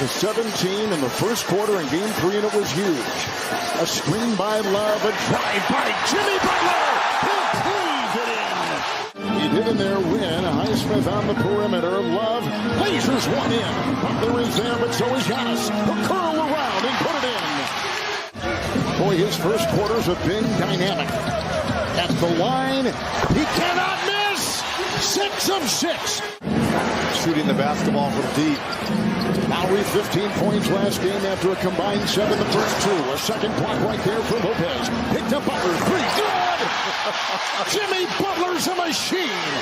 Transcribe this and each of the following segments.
17 in the first quarter in Game 3, and it was huge. A screen by Love, a drive by Jimmy Butler. He'll cleave it in. He did in there win. Highsmith on the perimeter. Love lasers one in. Butler is there, but so is Giannis. He'll curl around and put it in. Boy, his first quarters have been dynamic. At the line, he cannot miss. 6 of 6. Shooting the basketball from deep. Lowry 15 points last game after a combined 7 the first 2. A second block right there for Lopez. Picked up Butler. 3. Good! Jimmy Butler's a machine.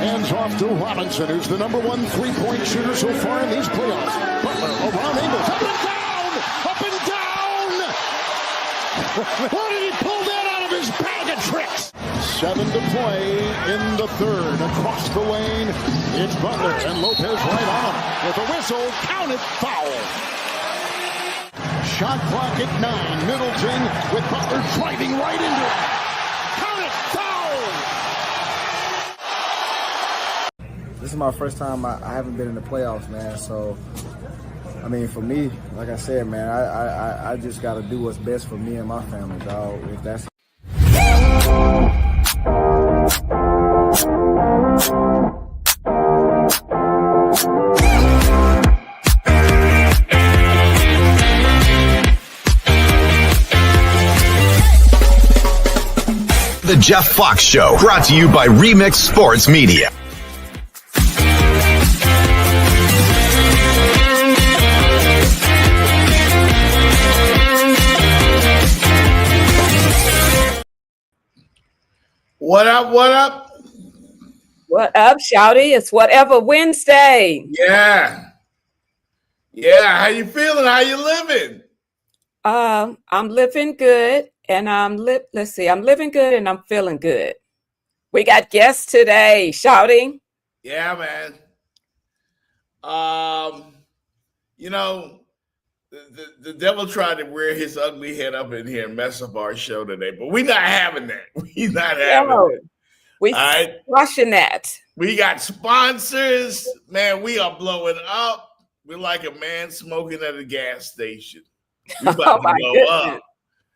Hands off to Robinson, who's the number 1 3-point shooter so far in these playoffs. Butler around Ingles. Up and down! Up and down! How did he pull that out of his bag of tricks? 7 to play in the third. Across the lane, it's Butler, and Lopez right on him. With a whistle, count it, foul. Shot clock at 9. Middleton with Butler driving right into it. Count it, foul. This is my first time. I haven't been in the playoffs, man. So, I mean, for me, like I said, man, I just got to do what's best for me and my family, dog. If that's The Jeff Fox Show, brought to you by Remix Sports Media. What up, what up? What up, Shouty? It's Whatever Wednesday. Yeah. Yeah, how you feeling? How you living? I'm living good, and I'm living good and I'm feeling good. We got guests today, Shouty. Yeah, man. You know, the devil tried to rear his ugly head up in here and mess up our show today, but we're not having that. We're not having it. We crushing that. We got sponsors. Man, we are blowing up. We're like a man smoking at a gas station. We're about to blow up.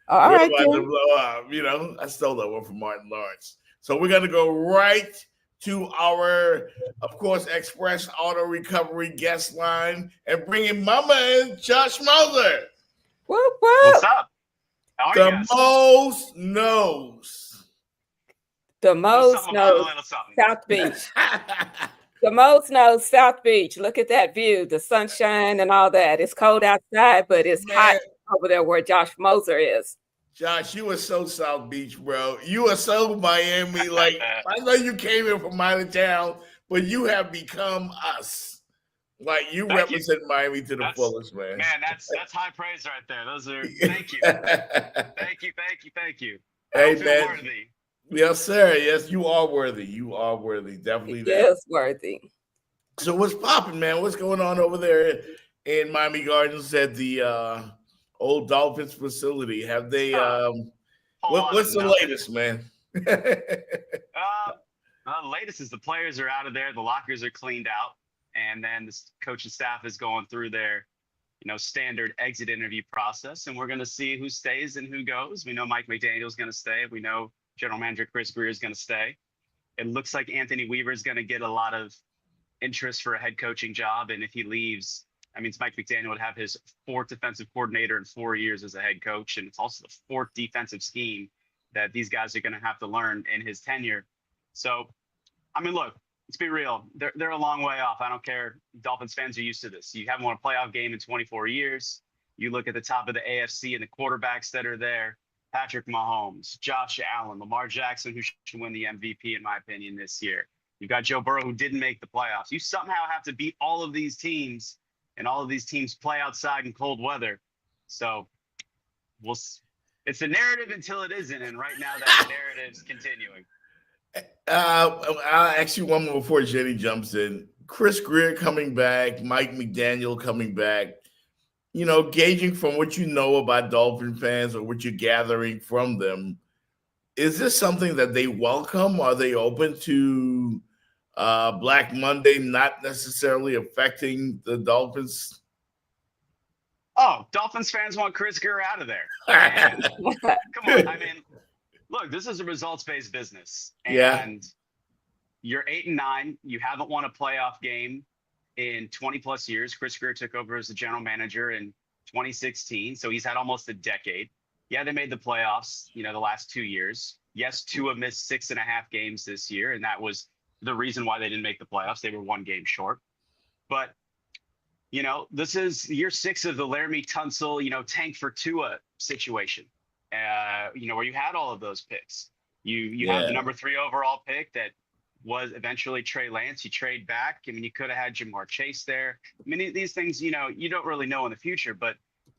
All We're right, about to blow up. You know, I stole that one from Martin Lawrence. So we're going to go right to our, of course, Express Auto Recovery guest line and bring in Mama and Josh Moser. Whoop, whoop. What's up? How are you guys? Most knows. The most knows South Beach. The most knows South Beach. Look at that view, the sunshine and all that. It's cold outside, but it's hot over there where Josh Moser is. Josh, you are so South Beach, bro. You are so Miami. Like, I know you came in from out of town, but you have become us. Like, you represent Miami to the fullest, man. Man, that's high praise right there. Those are thank you. Thank you. Hey, man. Worthy. Yes, sir. Yes, you are worthy. You are worthy. Definitely. Yes, worthy. So what's popping, man? What's going on over there in Miami Gardens at the old Dolphins facility? Have they what's the latest, man? The latest is the players are out of there, the lockers are cleaned out, and then the coaching staff is going through their standard exit interview process, and we're going to see who stays and who goes. We know Mike McDaniel is going to stay. We know General Manager Chris Greer is going to stay. It looks like Anthony Weaver is going to get a lot of interest for a head coaching job, and if he leaves, that means Mike McDaniel would have his 4th defensive coordinator in 4 years as a head coach, and it's also the 4th defensive scheme that these guys are going to have to learn in his tenure. So, I mean, look, let's be real. They're a long way off. I don't care. Dolphins fans are used to this. You haven't won a playoff game in 24 years. You look at the top of the AFC and the quarterbacks that are there. Patrick Mahomes, Josh Allen, Lamar Jackson, who should win the MVP, in my opinion, this year. You've got Joe Burrow, who didn't make the playoffs. You somehow have to beat all of these teams, and all of these teams play outside in cold weather. So it's a narrative until it isn't, and right now that narrative's continuing. I'll ask you one more before Jenny jumps in. Chris Greer coming back, Mike McDaniel coming back. Gauging from what you know about Dolphin fans or what you're gathering from them, is this something that they welcome? Are they open to Black Monday not necessarily affecting the Dolphins? Oh, Dolphins fans want Chris Grier out of there. Come on. I mean, look, this is a results-based business. And you're 8-9. You haven't won a playoff game in 20 plus years. Chris Grier took over as the general manager in 2016. So he's had almost a decade. Yeah, they made the playoffs, the last 2 years. Yes, Tua missed 6.5 games this year. And that was the reason why they didn't make the playoffs. They were 1 game short. But, this is year 6 of the Laramie Tunsil, tank for Tua situation, where you had all of those picks. You have the number 3 overall pick that was eventually Trey Lance. You trade back. I mean, you could have had Jamar Chase there. I mean, these things, you don't really know in the future. But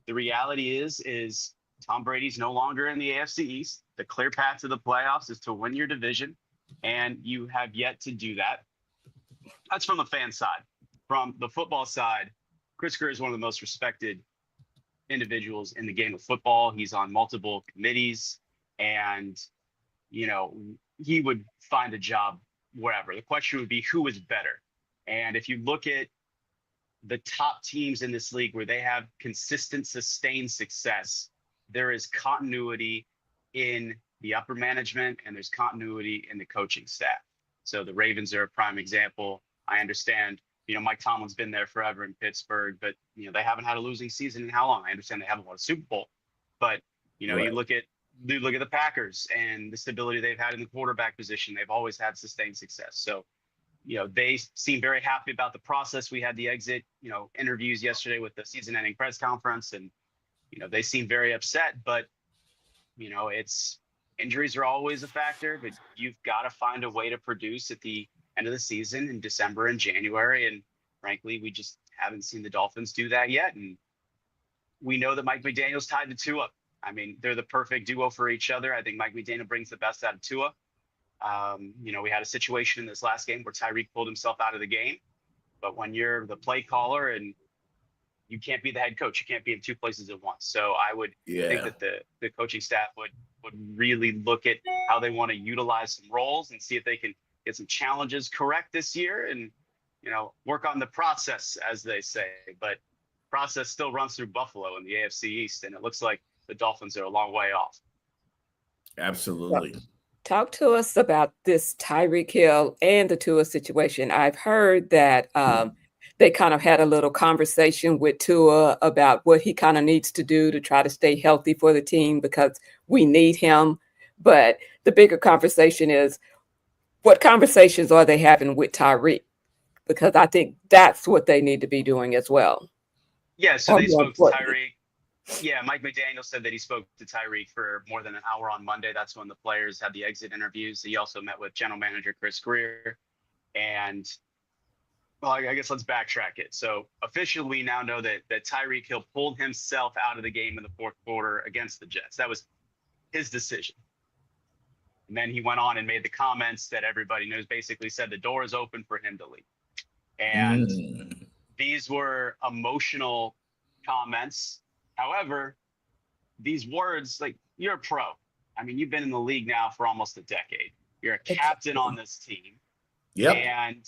the reality is Tom Brady's no longer in the AFC East. The clear path to the playoffs is to win your division, and you have yet to do that. That's from the fan side. From the football side, Chris Grier is one of the most respected individuals in the game of football. He's on multiple committees, and, he would find a job wherever. The question would be, who is better? And if you look at the top teams in this league where they have consistent, sustained success, there is continuity in the upper management and there's continuity in the coaching staff. So the Ravens are a prime example. I understand, Mike Tomlin's been there forever in Pittsburgh, but, they haven't had a losing season in how long? I understand they haven't won a Super Bowl, but, you look at the Packers and the stability they've had in the quarterback position. They've always had sustained success. So, they seem very happy about the process. We had the exit, interviews yesterday with the season-ending press conference, and, they seem very upset. But, it's injuries are always a factor, but you've got to find a way to produce at the end of the season in December and January. And frankly, we just haven't seen the Dolphins do that yet. And we know that Mike McDaniel's tied to Tua. I mean, they're the perfect duo for each other. I think Mike McDaniel brings the best out of Tua. We had a situation in this last game where Tyreek pulled himself out of the game. But when you're the play caller and you can't be the head coach, you can't be in 2 places at once. So I would think that the coaching staff would really look at how they want to utilize some roles and see if they can get some challenges correct this year and, work on the process, as they say. But process still runs through Buffalo in the AFC East, and it looks like the Dolphins are a long way off. Absolutely. Talk to us about this Tyreek Hill and the Tua situation. I've heard that they kind of had a little conversation with Tua about what he kind of needs to do to try to stay healthy for the team because we need him. But the bigger conversation is, what conversations are they having with Tyreek? Because I think that's what they need to be doing as well. Yeah, so they spoke to Tyreek. Yeah, Mike McDaniel said that he spoke to Tyreek for more than an hour on Monday. That's when the players had the exit interviews. He also met with general manager Chris Grier. And, well, I guess let's backtrack it. So officially we now know that Tyreek Hill pulled himself out of the game in the 4th quarter against the Jets. That was his decision. And then he went on and made the comments that everybody knows, basically said the door is open for him to leave. And these were emotional comments. However, these words, like, you're a pro. I mean, you've been in the league now for almost a decade. You're a captain on this team. Yep. And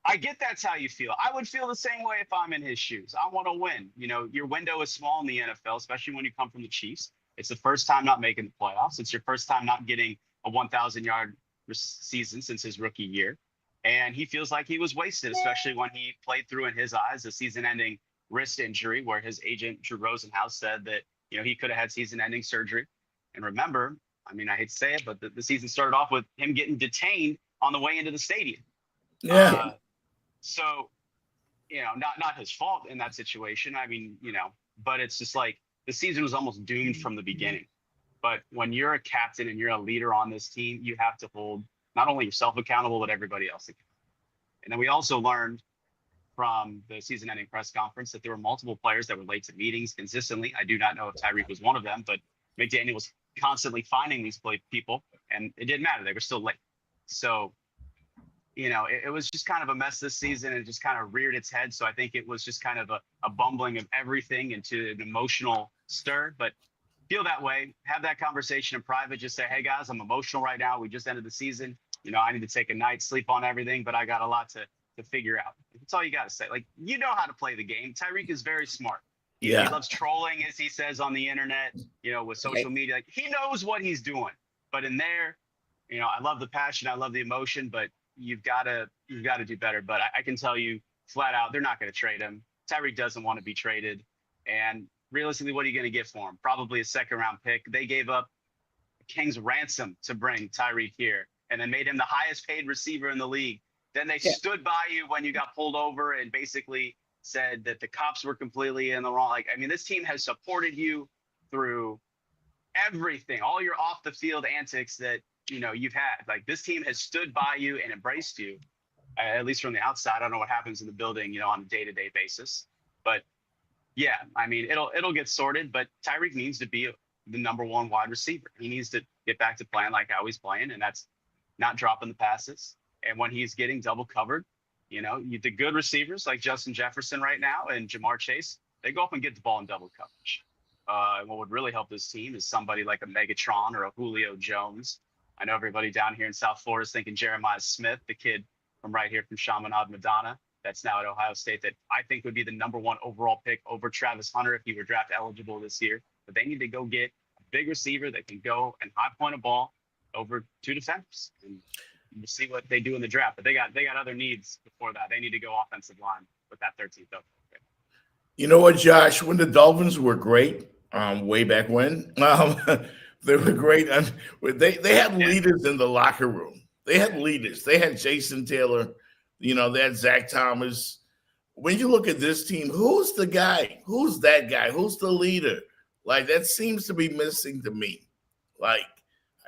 I get that's how you feel. I would feel the same way if I'm in his shoes. I want to win. Your window is small in the NFL, especially when you come from the Chiefs. It's the first time not making the playoffs. It's your first time not getting a 1,000-yard season since his rookie year. And he feels like he was wasted, especially when he played through, in his eyes, a season-ending wrist injury where his agent, Drew Rosenhaus, said that, he could have had season-ending surgery. And remember, I mean, I hate to say it, but the season started off with him getting detained on the way into the stadium. Yeah. So, not his fault in that situation. I mean, but it's just like the season was almost doomed from the beginning. But when you're a captain and you're a leader on this team, you have to hold not only yourself accountable, but everybody else accountable. And then we also learned from the season-ending press conference that there were multiple players that were late to meetings consistently. I do not know if Tyreek was one of them, but McDaniel was constantly finding these people, and it didn't matter. They were still late. So, it was just kind of a mess this season, and it just kind of reared its head. So I think it was just kind of a bumbling of everything into an emotional stir. But feel that way, have that conversation in private. Just say, hey, guys, I'm emotional right now. We just ended the season. I need to take a night, sleep on everything, but I got a lot to figure out. That's all you got to say. Like, you know how to play the game. Tyreek is very smart. He loves trolling, as he says on the internet, with social media. Like, he knows what he's doing. But in there, I love the passion, I love the emotion, but you've got to do better. But I can tell you flat out, they're not going to trade him. Tyreek doesn't want to be traded. And realistically, what are you going to get for him? Probably a second-round pick. They gave up a king's ransom to bring Tyreek here, and then made him the highest-paid receiver in the league. Then they stood by you when you got pulled over and basically said that the cops were completely in the wrong. Like, I mean, this team has supported you through everything, all your off-the-field antics that you've had. Like, this team has stood by you and embraced you, at least from the outside. I don't know what happens in the building, on a day-to-day basis, but yeah, I mean, it'll get sorted. But Tyreek needs to be the number one wide receiver. He needs to get back to playing like how he's playing, and that's not dropping the passes. And when he's getting double covered, the good receivers like Justin Jefferson right now and Jamar Chase, they go up and get the ball in double coverage. What would really help this team is somebody like a Megatron or a Julio Jones. I know everybody down here in South Florida is thinking Jeremiah Smith, the kid from right here from Chaminade, Madonna, that's now at Ohio State, that I think would be the number one overall pick over Travis Hunter if he were draft eligible this year. But they need to go get a big receiver that can go and high point a ball over two defenders. And we'll see what they do in the draft. But they got other needs before that. They need to go offensive line with that 13th overall pick. You know what, Josh? When the Dolphins were great, way back when, they were great. They had leaders in the locker room. They had leaders. They had Jason Taylor. They had Zach Thomas. When you look at this team, who's the guy? Who's that guy? Who's the leader? Like, that seems to be missing to me. Like,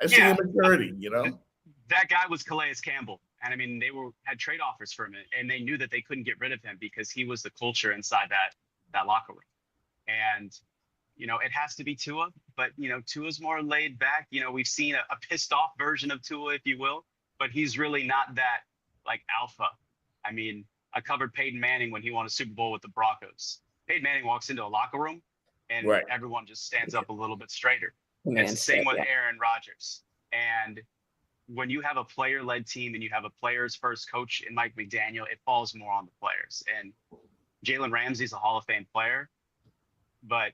I see immaturity, That guy was Calais Campbell. And I mean, they had trade offers for him, and they knew that they couldn't get rid of him because he was the culture inside that locker room. And, it has to be Tua, but, Tua's more laid back. We've seen a pissed off version of Tua, if you will, but he's really not that, like, alpha. I mean, I covered Peyton Manning when he won a Super Bowl with the Broncos. Peyton Manning walks into a locker room and everyone just stands up a little bit straighter. It's the same with Aaron Rodgers. And when you have a player-led team and you have a player's first coach in Mike McDaniel, it falls more on the players. And Jalen Ramsey's a Hall of Fame player, but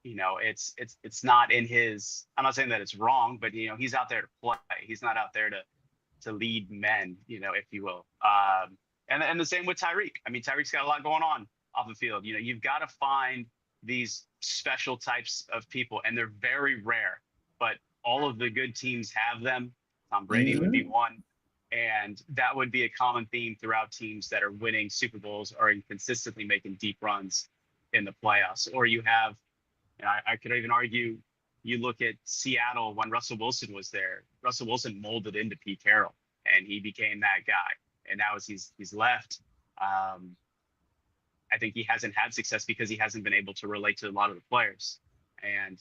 it's not in his. I'm not saying that it's wrong, but he's out there to play. He's not out there to lead men, if you will. And the same with Tyreek. I mean, Tyreek's got a lot going on off the field. You've got to find these special types of people, and they're very rare. But all of the good teams have them. Tom Brady would be one. And that would be a common theme throughout teams that are winning Super Bowls or consistently making deep runs in the playoffs. Or you have, I could even argue, you look at Seattle when Russell Wilson was there. Russell Wilson molded into Pete Carroll, and he became that guy. And now as he's left, I think he hasn't had success because he hasn't been able to relate to a lot of the players. And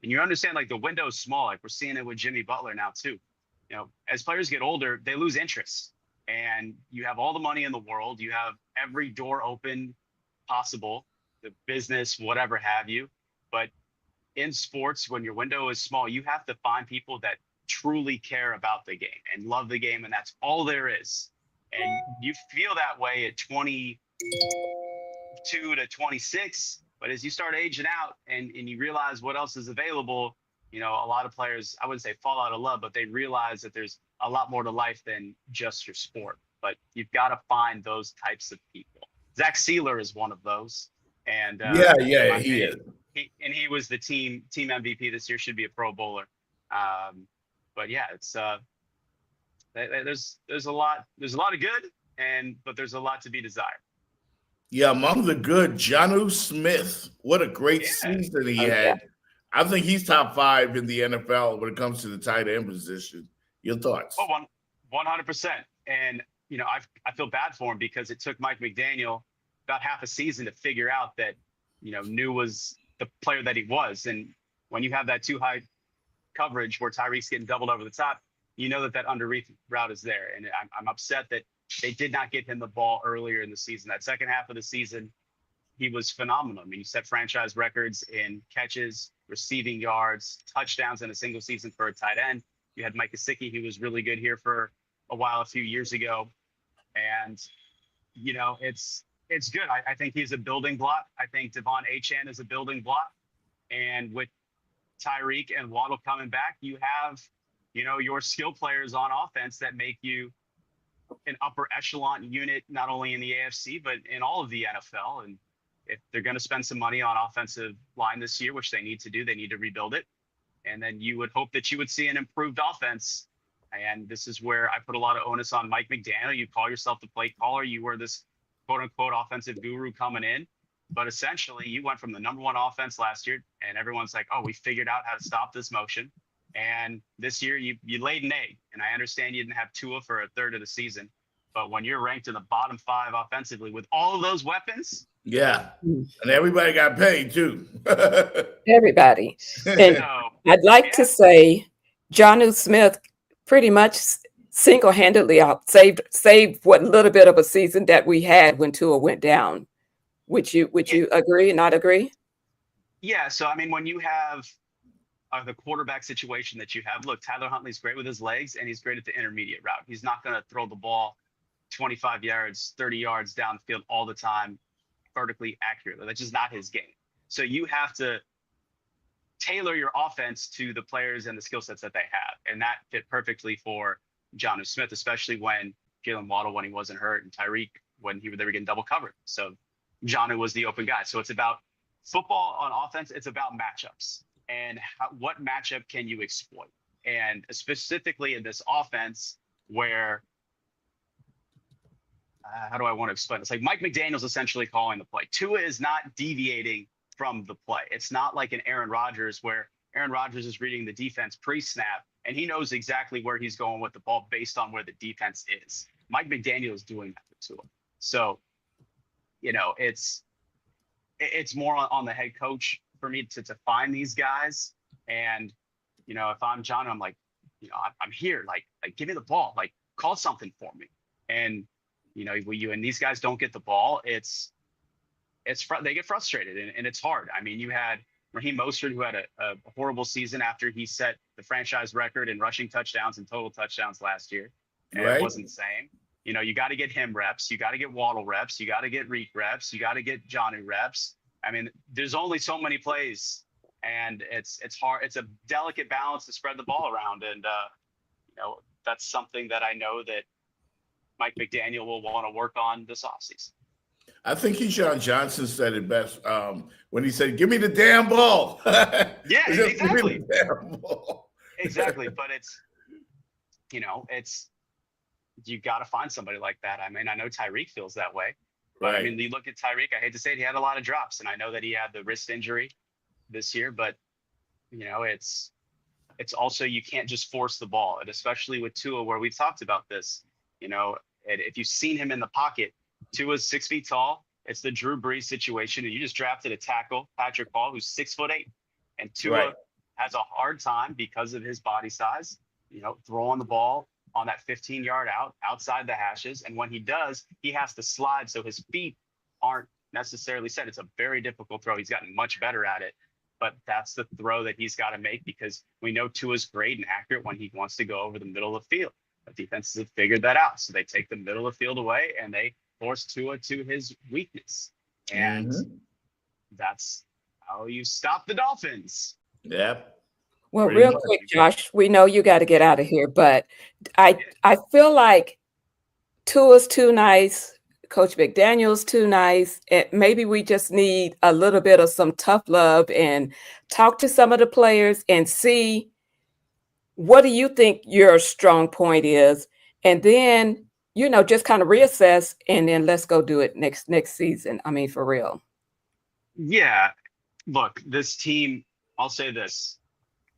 and you understand, like, the window is small. Like, we're seeing it with Jimmy Butler now too. As players get older, they lose interest, and you have all the money in the world. You have every door open possible, the business, whatever have you. But in sports, when your window is small, you have to find people that truly care about the game and love the game, and that's all there is. And you feel that way at 22 to 26, but as you start aging out and you realize what else is available, a lot of players, I wouldn't say fall out of love, but they realize that there's a lot more to life than just your sport. But you've got to find those types of people. Zach Sealer is one of those. And he is. He was the team MVP this year, should be a Pro Bowler. But yeah, it's there's a lot of good, but there's a lot to be desired. Yeah, among the good, Jonnu Smith. What a great season he had. I think he's top 5 in the NFL when it comes to the tight end position. Your thoughts? Oh, 100%. And I feel bad for him because it took Mike McDaniel about half a season to figure out that New was the player that he was. And when you have that too high coverage where Tyreek's getting doubled over the top, that underneath route is there. And I'm upset that they did not get him the ball earlier in the season. That second half of the season, he was phenomenal. I mean, he set franchise records in catches, receiving yards, touchdowns in a single season for a tight end. You had Mike Gesicki, who was really good here for a while a few years ago. And, you know, it's good. I think he's a building block. I think Devon Achane is a building block. And with Tyreek and Waddle coming back, you have, you know, your skill players on offense that make you an upper echelon unit, not only in the AFC, but in all of the NFL. And if they're going to spend some money on offensive line this year, which they need to do, they need to rebuild it. And then you would hope that you would see an improved offense. And this is where I put a lot of onus on Mike McDaniel. You call yourself the play caller. You were this quote unquote offensive guru coming in. But essentially, you went from the #1 offense last year, and everyone's like, oh, we figured out how to stop this motion. And this year, you laid an egg. And I understand you didn't have Tua for a third of the season. But when you're ranked in the bottom 5 offensively with all of those weapons. Yeah. And everybody got paid, too. Everybody. And I'd like to say Jonnu Smith pretty much single-handedly saved what little bit of a season that we had when Tua went down. Would you agree, not agree? Yeah. So, I mean, when you have the quarterback situation that you have, look, Tyler Huntley's great with his legs and he's great at the intermediate route. He's not going to throw the ball 25 yards, 30 yards downfield all the time, vertically accurately. That's just not his game. So you have to tailor your offense to the players and the skill sets that they have. And that fit perfectly for Jonnu Smith, especially when Jalen Waddle, when he wasn't hurt, and Tyreek, when they were getting double covered. So Jonnu was the open guy. So it's about football on offense. It's about matchups and what matchup can you exploit? And specifically in this offense where, how do I want to explain this? Like Mike McDaniel's essentially calling the play. Tua is not deviating from the play. It's not like an Aaron Rodgers where Aaron Rodgers is reading the defense pre-snap and he knows exactly where he's going with the ball based on where the defense is. Mike McDaniel is doing that with Tua. So, you know, it's more on the head coach for me to find these guys. And, you know, if I'm John, I'm like, you know, I'm here, like give me the ball, like call something for me. And, you know, and these guys don't get the ball, they get frustrated and it's hard. I mean, you had Raheem Mostert, who had a horrible season after he set the franchise record in rushing touchdowns and total touchdowns last year. And It wasn't the same. You know, you got to get him reps. You got to get Waddle reps. You got to get Reek reps. You got to get Jonnu reps. I mean, there's only so many plays, and it's hard. It's a delicate balance to spread the ball around, and you know, that's something that I know that Mike McDaniel will want to work on this offseason. I think Keyshawn Johnson said it best when he said, "Give me the damn ball." Yeah, exactly. Give me the damn ball. Exactly, but it's, you know, you got to find somebody like that. I mean, I know Tyreek feels that way. But I mean, you look at Tyreek, I hate to say it, he had a lot of drops. And I know that he had the wrist injury this year, but, you know, it's also, you can't just force the ball. And especially with Tua, where we've talked about this, you know, and if you've seen him in the pocket, Tua's 6 feet tall. It's the Drew Brees situation. And you just drafted a tackle, Patrick Paul, who's 6'8". And Tua has a hard time because of his body size, you know, throwing the ball on that 15-yard outside the hashes. And when he does, he has to slide. So his feet aren't necessarily set. It's a very difficult throw. He's gotten much better at it, but that's the throw that he's got to make because we know Tua's great and accurate when he wants to go over the middle of the field. But defenses have figured that out. So they take the middle of the field away and they force Tua to his weakness. And that's how you stop the Dolphins. Yep. Well, real quick, Josh, we know you got to get out of here, but I feel like Tua's too nice, Coach McDaniel's too nice, and maybe we just need a little bit of some tough love and talk to some of the players and see what do you think your strong point is, and then, you know, just kind of reassess and then let's go do it next season. I mean, for real. Yeah, look, this team, I'll say this.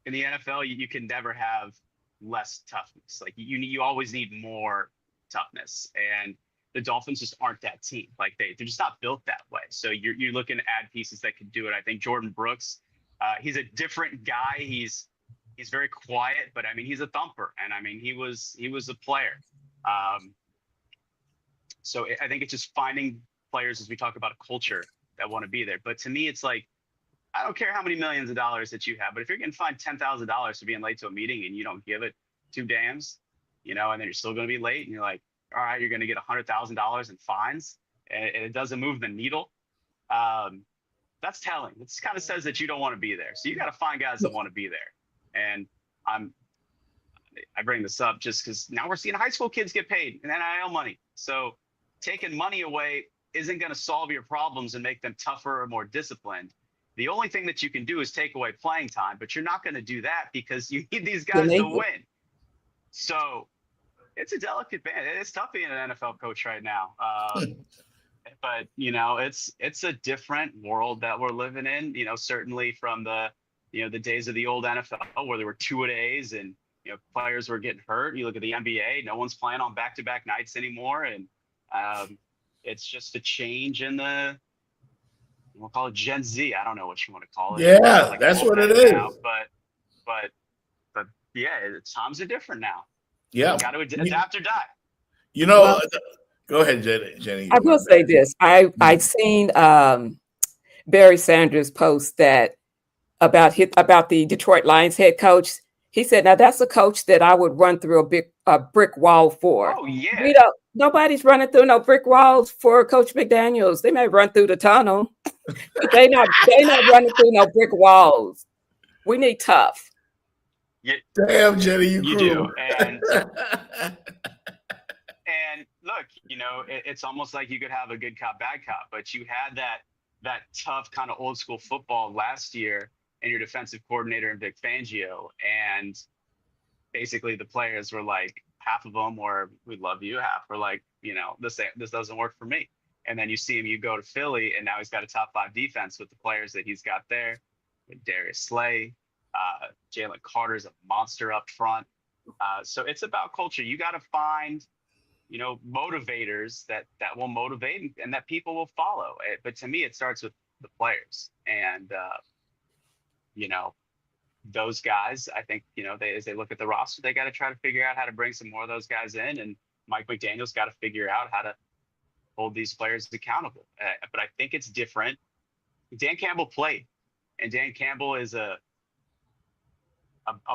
In the NFL, you can never have less toughness. Like you always need more toughness, and the Dolphins just aren't that team. Like they're just not built that way. So you're looking to add pieces that can do it. I think Jordan Brooks, he's a different guy. He's very quiet, but I mean he's a thumper, and I mean he was a player. So I think it's just finding players as we talk about a culture that want to be there. But to me, it's like, I don't care how many millions of dollars that you have, but if you're going to find $10,000 for being late to a meeting and you don't give it, two dams, and then you're still going to be late, and you're like, all right, you're going to get $100,000 in fines, and it doesn't move the needle. That's telling. It kind of says that you don't want to be there. So you got to find guys that want to be there. And I bring this up just because now we're seeing high school kids get paid in NIL money. So taking money away isn't going to solve your problems and make them tougher or more disciplined. The only thing that you can do is take away playing time, but you're not going to do that because you need these guys to win. So it's a delicate balance. It's tough being an NFL coach right now. But it's a different world that we're living in. Certainly from the days of the old NFL where there were 2-a-days and players were getting hurt. You look at the NBA, no one's playing on back-to-back nights anymore, and it's just a change in the we'll call it Gen Z. I don't know what you want to call it. Yeah, like that's what it is. Now, but yeah, times are different now. Yeah, you got to adapt or die. Go ahead, Jenny. I will say this. I've seen Barry Sanders post that about the Detroit Lions head coach. He said, "Now that's a coach that I would run through a brick wall for." Oh yeah. Nobody's running through no brick walls for Coach McDaniels. They may run through the tunnel, but they not running through no brick walls. We need tough. Yeah. Damn, Jenny, you do. And look, it's almost like you could have a good cop, bad cop, but you had that tough kind of old school football last year and your defensive coordinator in Vic Fangio. And basically the players were like, half of them were, we love you. Half were like, this doesn't work for me. And then you see him, you go to Philly, and now he's got a top 5 defense with the players that he's got there. With Darius Slay, Jalen Carter's a monster up front. So it's about culture. You got to find, motivators that will motivate and that people will follow. But to me, it starts with the players. And, those guys, I think, as they look at the roster, they got to try to figure out how to bring some more of those guys in. And Mike McDaniel's got to figure out how to hold these players accountable. But I think it's different. Dan Campbell played, and Dan Campbell is a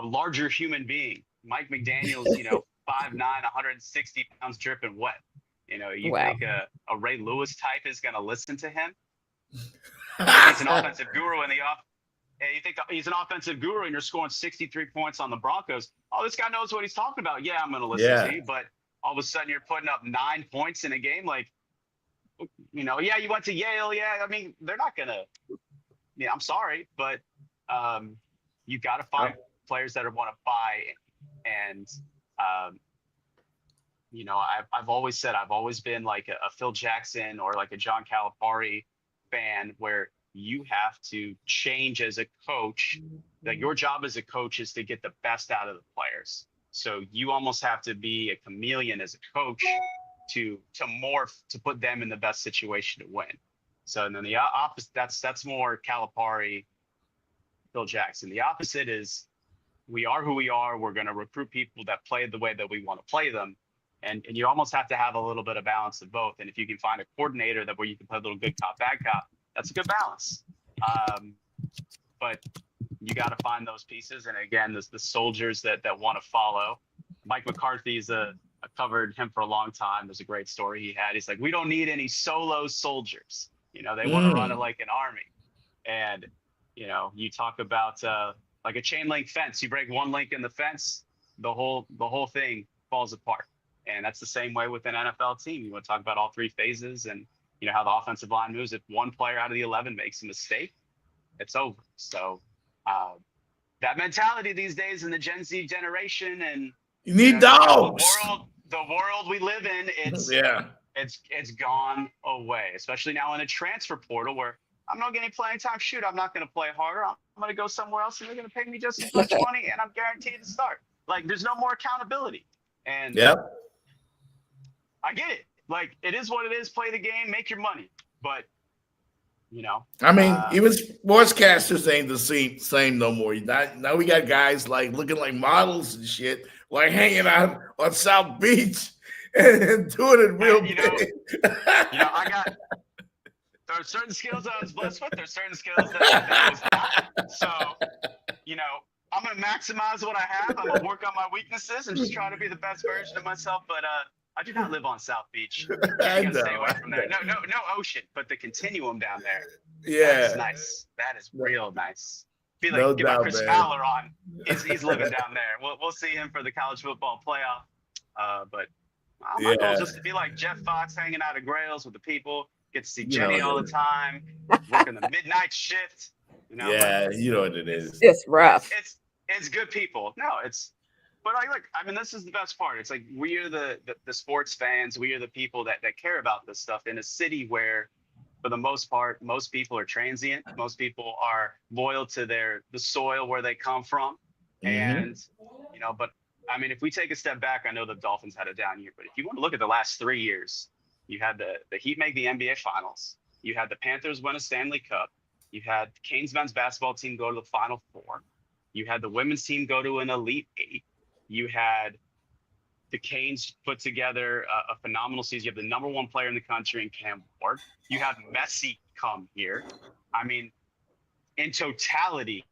larger human being. Mike McDaniel's, 5'9", 160 pounds, dripping wet. Think a Ray Lewis type is going to listen to him? He's an offensive guru in the off. Hey, you think he's an offensive guru and you're scoring 63 points on the Broncos? Oh, this guy knows what he's talking about. Yeah, I'm going to listen to you. But all of a sudden you're putting up 9 points in a game. Like, yeah, you went to Yale. Yeah, I mean, they're not going to. Yeah, I'm sorry, but you got to find players that want to buy. And I've always said I've always been like a Phil Jackson or like a John Calipari fan, where you have to change as a coach. That your job as a coach is to get the best out of the players. So you almost have to be a chameleon as a coach to morph to put them in the best situation to win. So and then the opposite, that's more Calipari, Phil Jackson. The opposite is we are who we are. We're going to recruit people that play the way that we want to play them. And you almost have to have a little bit of balance of both. And if you can find a coordinator that where you can play a little good cop, bad cop, that's a good balance. But you got to find those pieces. And again, the soldiers that want to follow. Mike McCarthy's I covered him for a long time. There's a great story he had. He's like, we don't need any solo soldiers. They want to run it like an army. And, you talk about like a chain link fence. You break one link in the fence, the whole thing falls apart. And that's the same way with an NFL team. You want to talk about all 3 phases and, how the offensive line moves. If one player out of the 11 makes a mistake, it's over. So that mentality these days in the Gen Z generation, and you need dogs. The world we live in, it's gone away. Especially now in a transfer portal where I'm not getting playing time. Shoot, I'm not going to play harder. I'm going to go somewhere else, and they're going to pay me just as much money, and I'm guaranteed to start. Like, there's no more accountability. And I get it. Like, it is what it is. Play the game, make your money. But, I mean, even sportscasters ain't the same no more. Now we got guys like looking like models and shit, like hanging out on South Beach and doing it real big. There are certain skills I was blessed with. There's certain skills that I was not. So, I'm gonna maximize what I have. I'm gonna work on my weaknesses and just try to be the best version of myself. But I do not live on South Beach. You gotta stay away from there. No ocean, but the continuum down there. Yeah, that's nice. That is real nice. Be like, no get my doubt, Chris man. Fowler on. He's living down there. We'll see him for the college football playoff. But my goal is just to be like Jeff Fox, hanging out at Grails with the people. Get to see Jenny all the time. Working the midnight shift. You know, yeah, you know what it is. It's rough. It's good people. No, but look, I mean, this is the best part. It's like we are the sports fans. We are the people that care about this stuff in a city where, for the most part, most people are transient. Most people are loyal to the soil where they come from. And, you know, but I mean, if we take a step back, I know the Dolphins had a down year, but if you want to look at the last 3 years, you had the Heat make the NBA Finals. You had the Panthers win a Stanley Cup. You had the Canes men's basketball team go to the Final Four. You had the women's team go to an Elite Eight. You had the Canes put together a phenomenal season. You have the number one player in the country in Cam Ward. You have Messi come here. I mean, in totality,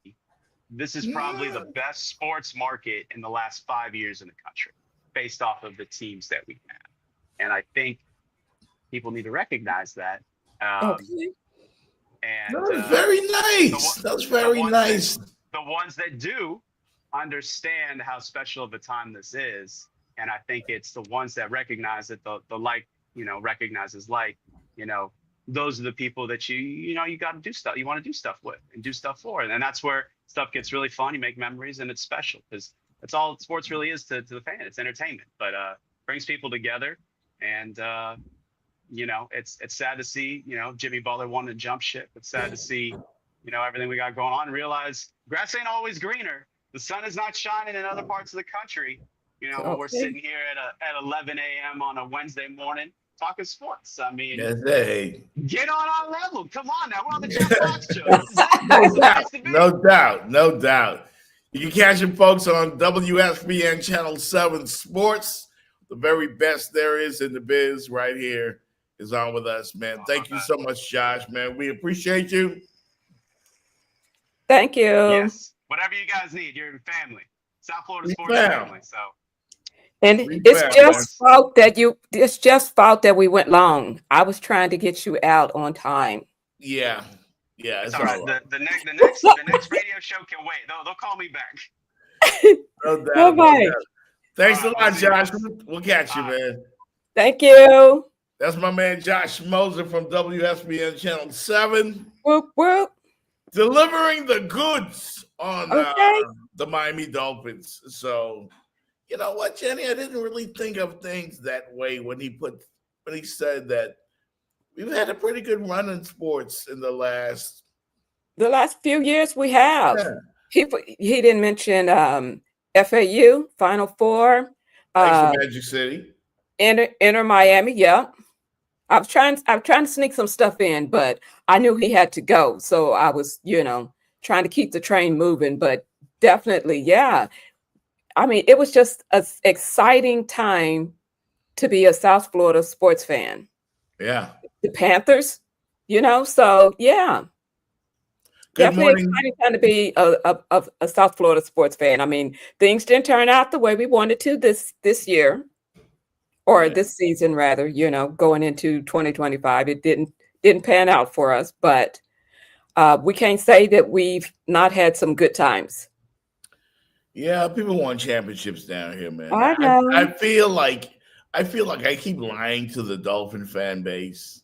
this is probably the best sports market in the last 5 years in the country, based off of the teams that we have. And I think people need to recognize that. Okay. And that was very nice. That was very nice. The ones that do understand how special of a time this is, and I think it's the ones that recognize that the like, you know, recognizes like, you know, those are the people that you got to do stuff. You want to do stuff with and do stuff for, and that's where stuff gets really fun. You make memories, and it's special because that's all sports really is to the fan. It's entertainment, but brings people together, and you know, it's sad to see, you know, Jimmy Butler wanted to jump ship. It's sad to see, you know, everything we got going on, and realize grass ain't always greener. The sun is not shining in other parts of the country. You know, when we're sitting here at 11 a.m. on a Wednesday morning talking sports. I mean, get on our level. Come on now. We're on the Jeff Fox show. No doubt. You can catch them, folks, on WSBN Channel 7 Sports. The very best there is in the biz right here is on with us, man. Thank you so much, Josh, man. We appreciate you. Thank you. Yes. Whatever you guys need, you're in family. South Florida sports family. So, and it's just fault that we went long. I was trying to get you out on time. Yeah. It's all right. The next radio show can wait. They'll call me back. No doubt. Thanks a lot, Josh. We'll catch you, man. Thank you. That's my man Josh Moser from WSBN Channel 7. Whoop, whoop. Delivering the goods on the Miami Dolphins. So, you know what, Jenny? I didn't really think of things that way when he said that we've had a pretty good run in sports in the last few years. We have. Yeah. He didn't mention FAU Final Four. Magic City. Inter Miami. Yeah. I was trying to sneak some stuff in, but I knew he had to go. So I was, trying to keep the train moving, but definitely, yeah. I mean, it was just an exciting time to be a South Florida sports fan. Yeah. The Panthers, so yeah. Definitely exciting time to be a South Florida sports fan. I mean, things didn't turn out the way we wanted to this year. Or this season, rather, going into 2025, it didn't pan out for us, but we can't say that we've not had some good times. Yeah, people want championships down here, man. I know. I feel like I keep lying to the Dolphin fan base,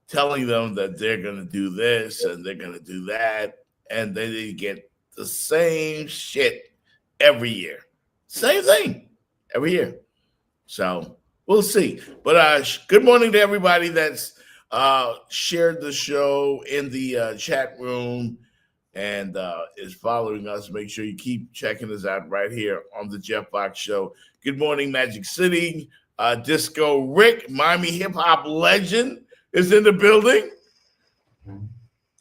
telling them that they're going to do this and they're going to do that, and then they get the same shit every year. Same thing every year. So we'll see. But good morning to everybody that's shared the show in the chat room and is following us. Make sure you keep checking us out right here on the Jeff Fox Show. Good morning, Magic City. Disco Rick, Miami hip hop legend, is in the building.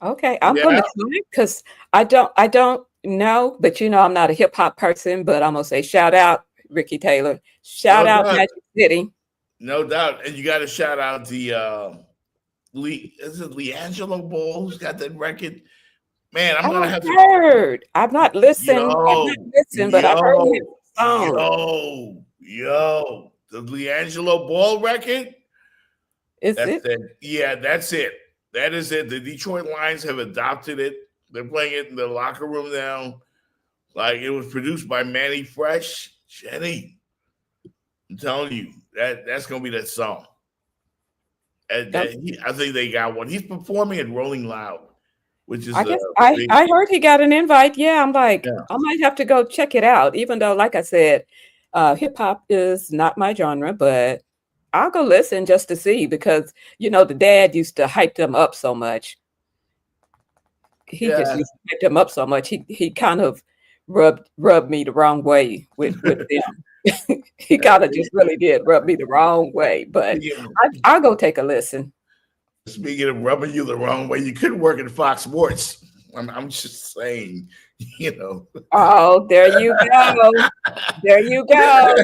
Okay, I'm gonna say because I don't know, but I'm not a hip hop person, but I'm gonna say shout out Ricky Taylor. Shout out Magic City. No doubt. And you got to shout out the Leangelo Ball, who's got that record. Man, I'm gonna have to heard. I've not listened. But I've heard his song. Yo, the Leangelo Ball record. Is it? Yeah, that's it. That is it. The Detroit Lions have adopted it. They're playing it in the locker room now. Like, it was produced by Manny Fresh. Jenny, I'm telling you, that's gonna be that song. I think they got one. He's performing at Rolling Loud, which is I heard he got an invite. Yeah, I'm like, I might have to go check it out, even though, like I said, hip hop is not my genre, but I'll go listen just to see, because the dad used to hype them up so much. He just used to hype them up so much. He kind of rubbed me the wrong way with them. He kind of just really did rub me the wrong way, but I'll go take a listen. Speaking of rubbing you the wrong way, you couldn't work at Fox Sports. I'm just saying, Oh, there you go. There you go.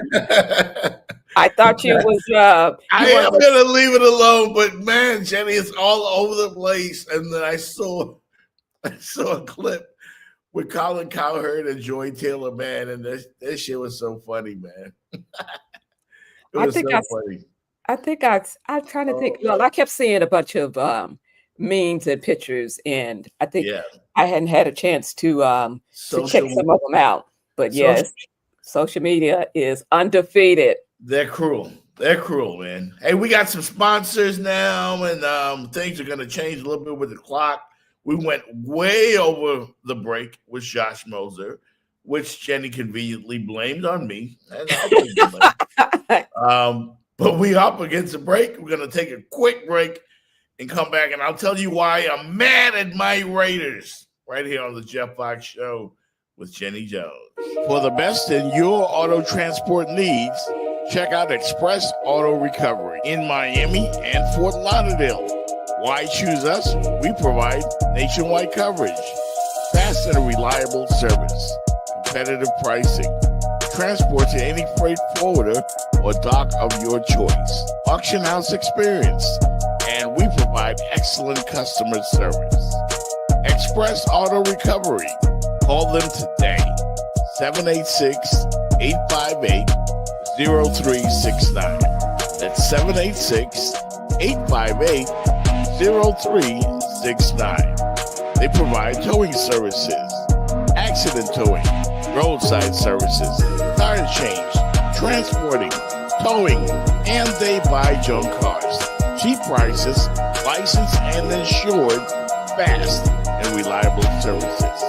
I thought you was. I am gonna leave it alone, but man, Jenny, it's all over the place. And then I saw a clip with Colin Cowherd and Joy Taylor, man, and that shit was so funny, man. I'm trying to think. Well, I kept seeing a bunch of memes and pictures, and I think I hadn't had a chance to check some of them out. But yes, social media is undefeated. They're cruel. They're cruel, man. Hey, we got some sponsors now, and things are going to change a little bit with the clock. We went way over the break with Josh Moser, which Jenny conveniently blamed on me. And I'll take the blame. But we up against the break. We're going to take a quick break and come back, and I'll tell you why I'm mad at my Raiders right here on the Jeff Fox Show with Jenny Jones. For the best in your auto transport needs, check out Express Auto Recovery in Miami and Fort Lauderdale. Why choose us? We provide nationwide coverage, fast and reliable service, competitive pricing, transport to any freight forwarder or dock of your choice, auction house experience, and we provide excellent customer service. Express Auto Recovery. Call them today, 786-858-0369. That's 786-858-0369. They provide towing services, accident towing, roadside services, tire change, transporting, towing, and they buy junk cars. Cheap prices, licensed and insured, fast and reliable services.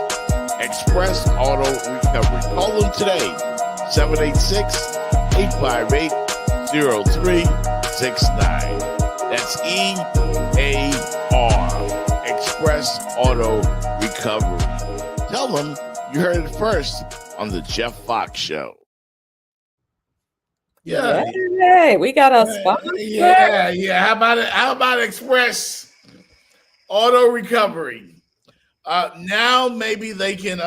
Express Auto Recovery. Call them today, 786-858-0369. That's EAR, Express Auto Recovery. Tell them you heard it first on the Jeff Fox Show. Yeah. Hey, we got a sponsor. Yeah. How about Express Auto Recovery? Now maybe they can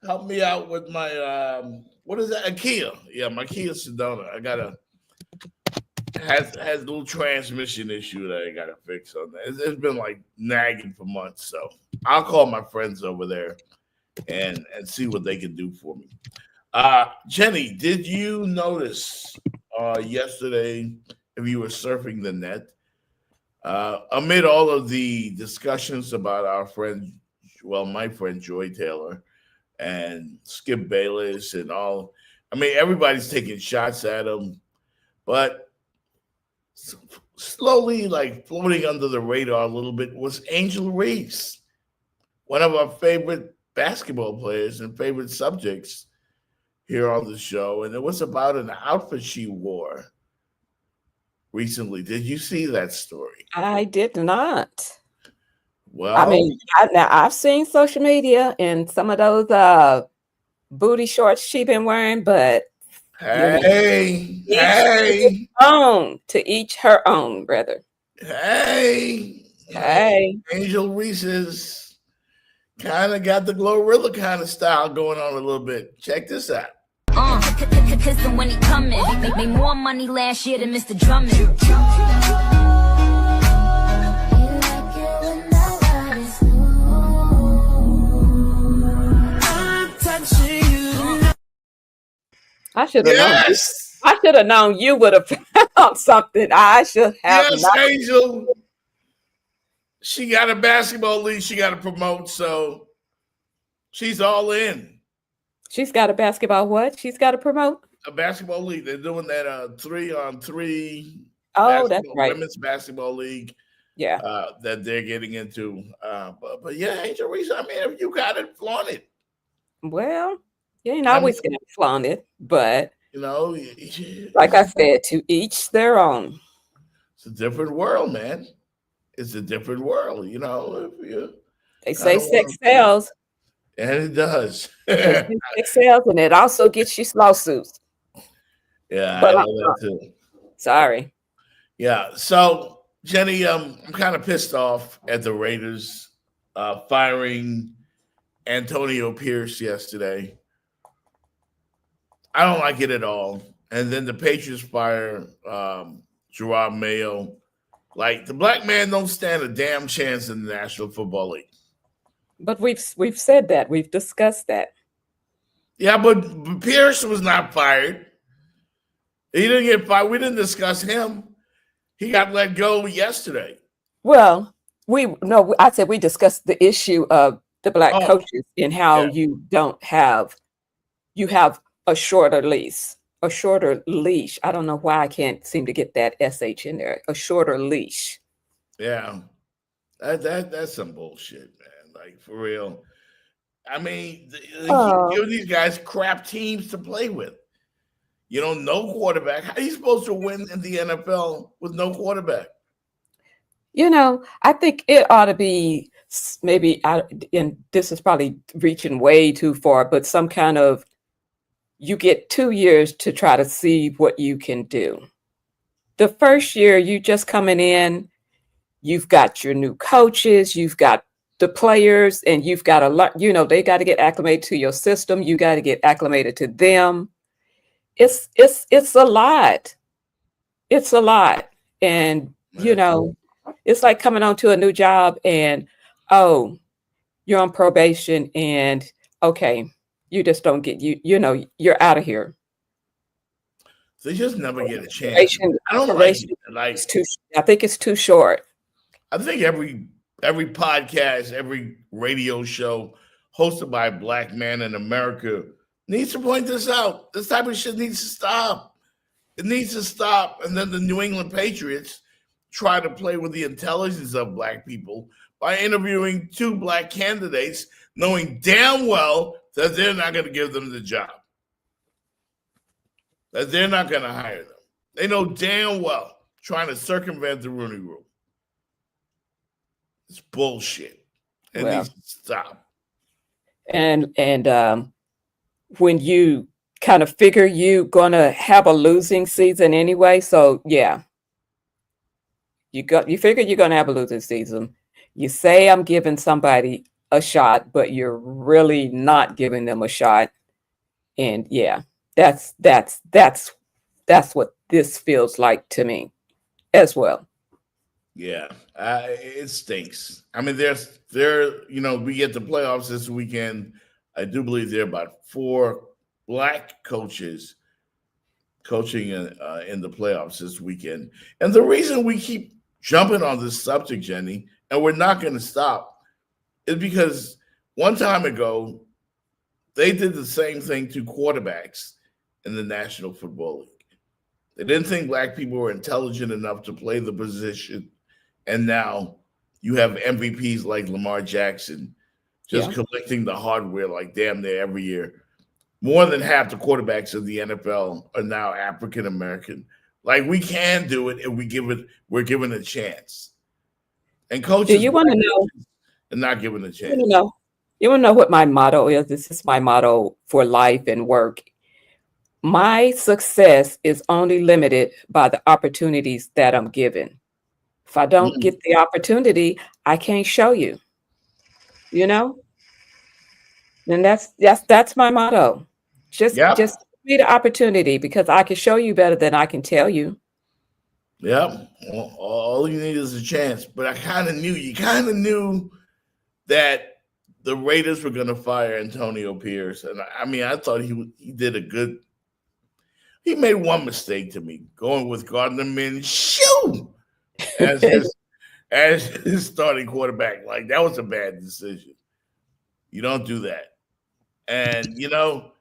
help me out with my what is that? A Kia. Yeah, my Kia Sedona. I gotta has a little transmission issue that I gotta fix on that. It's been like nagging for months, so I'll call my friends over there and see what they can do for me. Jenny, did you notice yesterday, if you were surfing the net, amid all of the discussions about my friend Joy Taylor and Skip Bayless and all, I mean, everybody's taking shots at him, but slowly, like floating under the radar a little bit, was Angel Reese, one of our favorite basketball players and favorite subjects here on the show. And it was about an outfit she wore recently. Did you see that story? I did not. Well, I mean, I've seen social media and some of those booty shorts she's been wearing, but hey, to each her own, brother. Hey, Angel Reese's kind of got the Glorilla kind of style going on a little bit. Check this out. Kiss him when he coming. Made more money last year than Mr. Drummond. I should have known. Yes. I should have known you would have found something. I should have. Yes, Angel. She got a basketball league she got to promote, so she's all in. She's got a basketball what? She's got to promote? A basketball league. They're doing that 3-on-3 That's right. women's basketball league. Yeah. That they're getting into. But yeah, Angel Reese, I mean, if you got it, flaunt it. Well, you ain't always going to flaunt it, but you know, like I said, to each their own. It's a different world, man. It's a different world, you know. They say sex sells. And it does. Sex sells, and it also gets you lawsuits. Yeah, but I know that too. Sorry. Yeah. So, Jenny, I'm kind of pissed off at the Raiders firing Antonio Pierce yesterday. I don't like it at all. And then the Patriots fire Gerard Mayo. Like, the black man don't stand a damn chance in the National Football League. But we've said that. We've discussed that. Yeah, but Pierce was not fired. He didn't get fired. We didn't discuss him. He got let go yesterday. Well, I said we discussed the issue of the black coaches and how you have a shorter leash. A shorter leash. I don't know why I can't seem to get that SH in there. A shorter leash. Yeah. That's some bullshit, man. Like, for real. I mean, they give these guys crap teams to play with. You know, no quarterback. How are you supposed to win in the NFL with no quarterback? You know, I think it ought to be maybe, and this is probably reaching way too far, but some kind of, you get 2 years to try to see what you can do. The first year, you just coming in, you've got your new coaches, you've got the players, and you've got a lot, you know, they got to get acclimated to your system. You got to get acclimated to them. It's a lot. It's a lot. And, you know, it's like coming on to a new job and, oh, you're on probation and, okay, you just don't get, you know, you're out of here. They just never get a chance. I don't like it. Like, I think it's too short. I think every podcast, every radio show hosted by a black man in America needs to point this out. This type of shit needs to stop. It needs to stop. And then the New England Patriots try to play with the intelligence of black people by interviewing 2 black candidates, knowing damn well that they're not going to give them the job, that they're not going to hire them. They know damn well trying to circumvent the Rooney Rule. It's bullshit. It needs to stop. And when you kind of figure you're going to have a losing season anyway, so yeah, you figure you're going to have a losing season. You say I'm giving somebody a shot, but you're really not giving them a shot. And yeah, that's what this feels like to me as well. Yeah, it stinks. I mean, you know, we get the playoffs this weekend. I do believe there are about 4 black coaches coaching in the playoffs this weekend. And the reason we keep jumping on this subject, Jenny, and we're not going to stop, is because one time ago, they did the same thing to quarterbacks in the National Football League. They didn't think black people were intelligent enough to play the position. And now you have MVPs like Lamar Jackson just collecting the hardware like damn near every year. More than half the quarterbacks of the NFL are now African American. Like, we can do it if we're given a chance. And coaches, do you want to know? And not given a chance. You want to know what my motto is? This is my motto for life and work. My success is only limited by the opportunities that I'm given. If I don't get the opportunity, I can't show you. You know? And that's my motto. Just give me the opportunity, because I can show you better than I can tell you. Yeah. Well, all you need is a chance. But you kind of knew that the Raiders were going to fire Antonio Pierce. And I mean, I thought he did a good – he made one mistake to me, going with Gardner Minshew as his starting quarterback. Like, that was a bad decision. You don't do that. And, you know,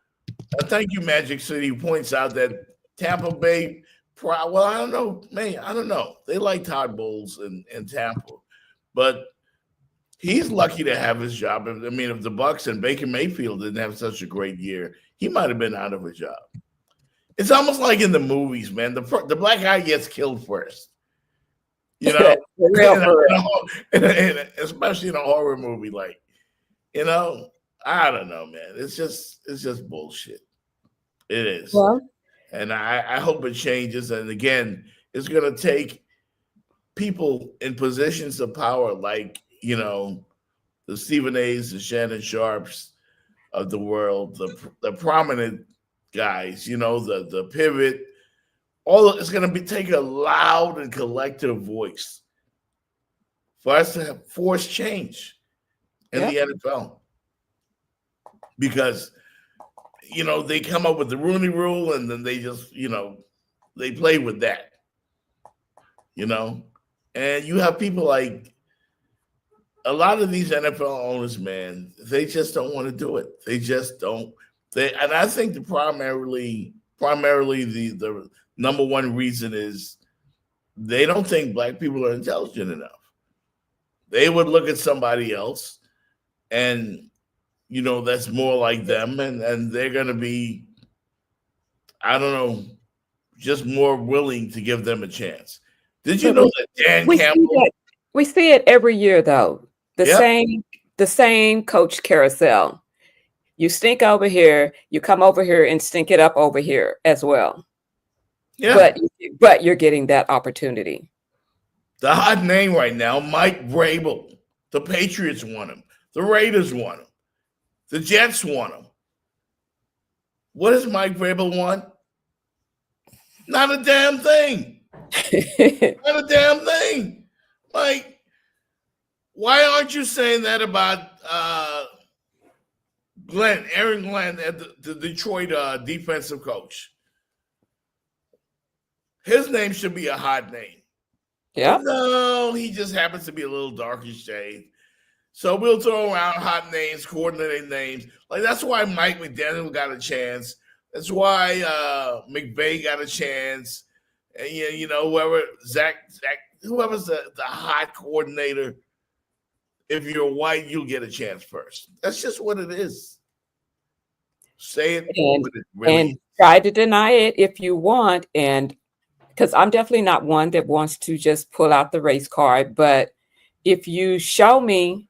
thank you, Magic City, who points out that Tampa Bay – well, I don't know, man. I don't know. They like Todd Bowles in Tampa. But he's lucky to have his job. I mean, if the Bucs and Baker Mayfield didn't have such a great year, he might have been out of a job. It's almost like in the movies, man. The black guy gets killed first. You know, especially in a horror movie. Like, you know, I don't know, man. It's just bullshit. It is. Well, and I hope it changes. And again, it's going to take people in positions of power like, you know, the Stephen A's, the Shannon Sharps of the world, the prominent guys, you know, the pivot. It's going to take a loud and collective voice for us to force change in the NFL. Because, you know, they come up with the Rooney Rule and then they just, you know, they play with that, you know. And you have people like a lot of these NFL owners, man, they just don't want to do it. They just don't. And I think primarily the number one reason is they don't think black people are intelligent enough. They would look at somebody else and, you know, that's more like them, and they're going to be, I don't know, just more willing to give them a chance. Did you know that Dan Campbell? We see it every year, though. The same coach carousel. You stink over here, you come over here and stink it up over here as well. Yeah. But you're getting that opportunity. The hot name right now, Mike Vrabel. The Patriots want him. The Raiders want him. The Jets want him. What does Mike Vrabel want? Not a damn thing. Not a damn thing. Like, why aren't you saying that about Aaron Glenn, the Detroit defensive coach? His name should be a hot name. Yeah. No, he just happens to be a little darker shade. So we'll throw around hot names, coordinated names. Like, that's why Mike McDaniel got a chance. That's why McVay got a chance. And, you know, whoever's the hot coordinator, if you're white, you'll get a chance first. That's just what it is. Say it. And try to deny it if you want. And because I'm definitely not one that wants to just pull out the race card. But if you show me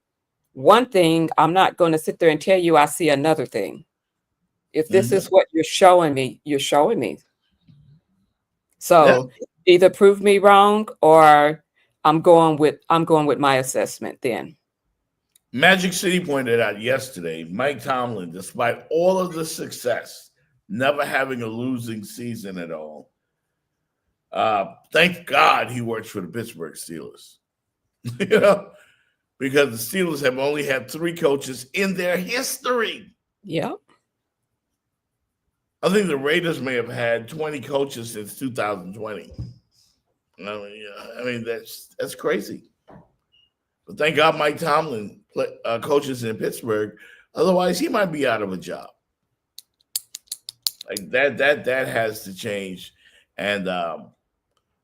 one thing, I'm not going to sit there and tell you I see another thing. If this is what you're showing me, you're showing me. So either prove me wrong or I'm going with my assessment then. Magic City pointed out yesterday, Mike Tomlin, despite all of the success, never having a losing season at all. Thank God he works for the Pittsburgh Steelers. You know, because the Steelers have only had 3 coaches in their history. Yeah. I think the Raiders may have had 20 coaches since 2020. I mean that's crazy. But thank God Mike Tomlin coaches in Pittsburgh. Otherwise, he might be out of a job. Like that has to change, and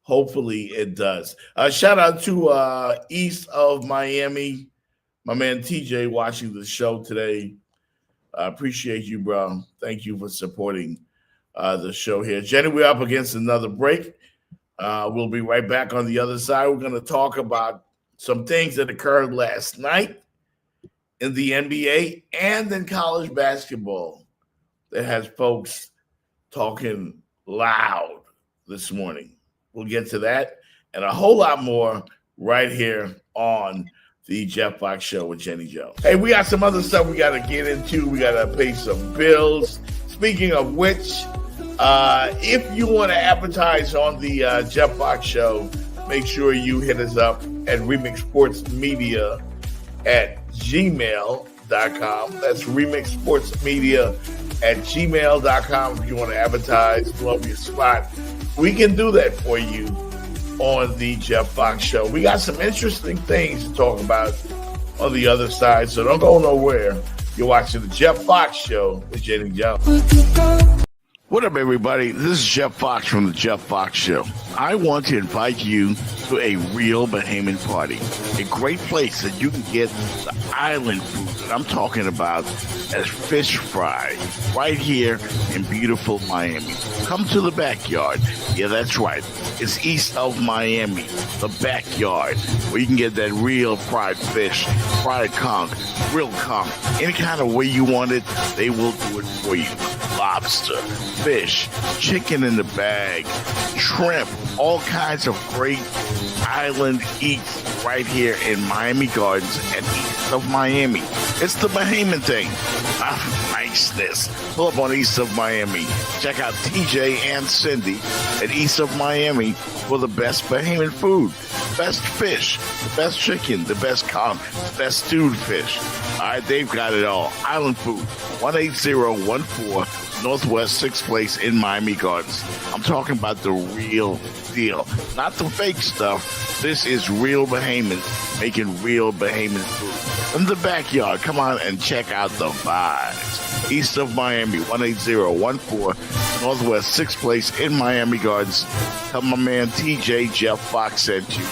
hopefully it does. Shout out to east of Miami, my man TJ watching the show today. I appreciate you, bro. Thank you for supporting the show here. Jenny, we're up against another break. We'll be right back on the other side. We're going to talk about some things that occurred last night in the NBA and in college basketball that has folks talking loud this morning. We'll get to that and a whole lot more right here on the Jeff Fox Show with Jenny Jones. Hey, we got some other stuff we got to get into. We got to pay some bills. Speaking of which, if you want to advertise on the Jeff Fox Show, make sure you hit us up at remixsportsmedia@gmail.com. remixsportsmedia@gmail.com. That's remixsportsmedia@gmail.com. If you want to advertise, love your spot, we can do that for you on the Jeff Fox Show. We got some interesting things to talk about on the other side, so don't go nowhere. You're watching the Jeff Fox Show with Jenny Jones. What up, everybody? This is Jeff Fox from the Jeff Fox Show. I want to invite you to a real Bahamian party, a great place that you can get the island food that I'm talking about as fish fry right here in beautiful Miami. Come to the backyard. Yeah, that's right. It's east of Miami, the backyard, where you can get that real fried fish, fried conch, grilled conch, any kind of way you want it, they will do it for you. Lobster, fish, chicken in the bag, shrimp, all kinds of great island eats right here in Miami Gardens and east of Miami. It's the Bahamian thing. Niceness. Pull up on east of Miami. Check out TJ and Cindy at east of Miami for the best Bahamian food. Best fish, the best chicken, the best conch, the best stewed fish. All right, they've got it all. Island food, 18014 Northwest 6th Place in Miami Gardens. I'm talking about the real deal, not the fake stuff. This is real Bahamians making real Bahamian food. In the backyard, come on and check out the vibes. East of Miami, 18014 Northwest 6th Place in Miami Gardens. Tell my man TJ Jeff Fox sent you.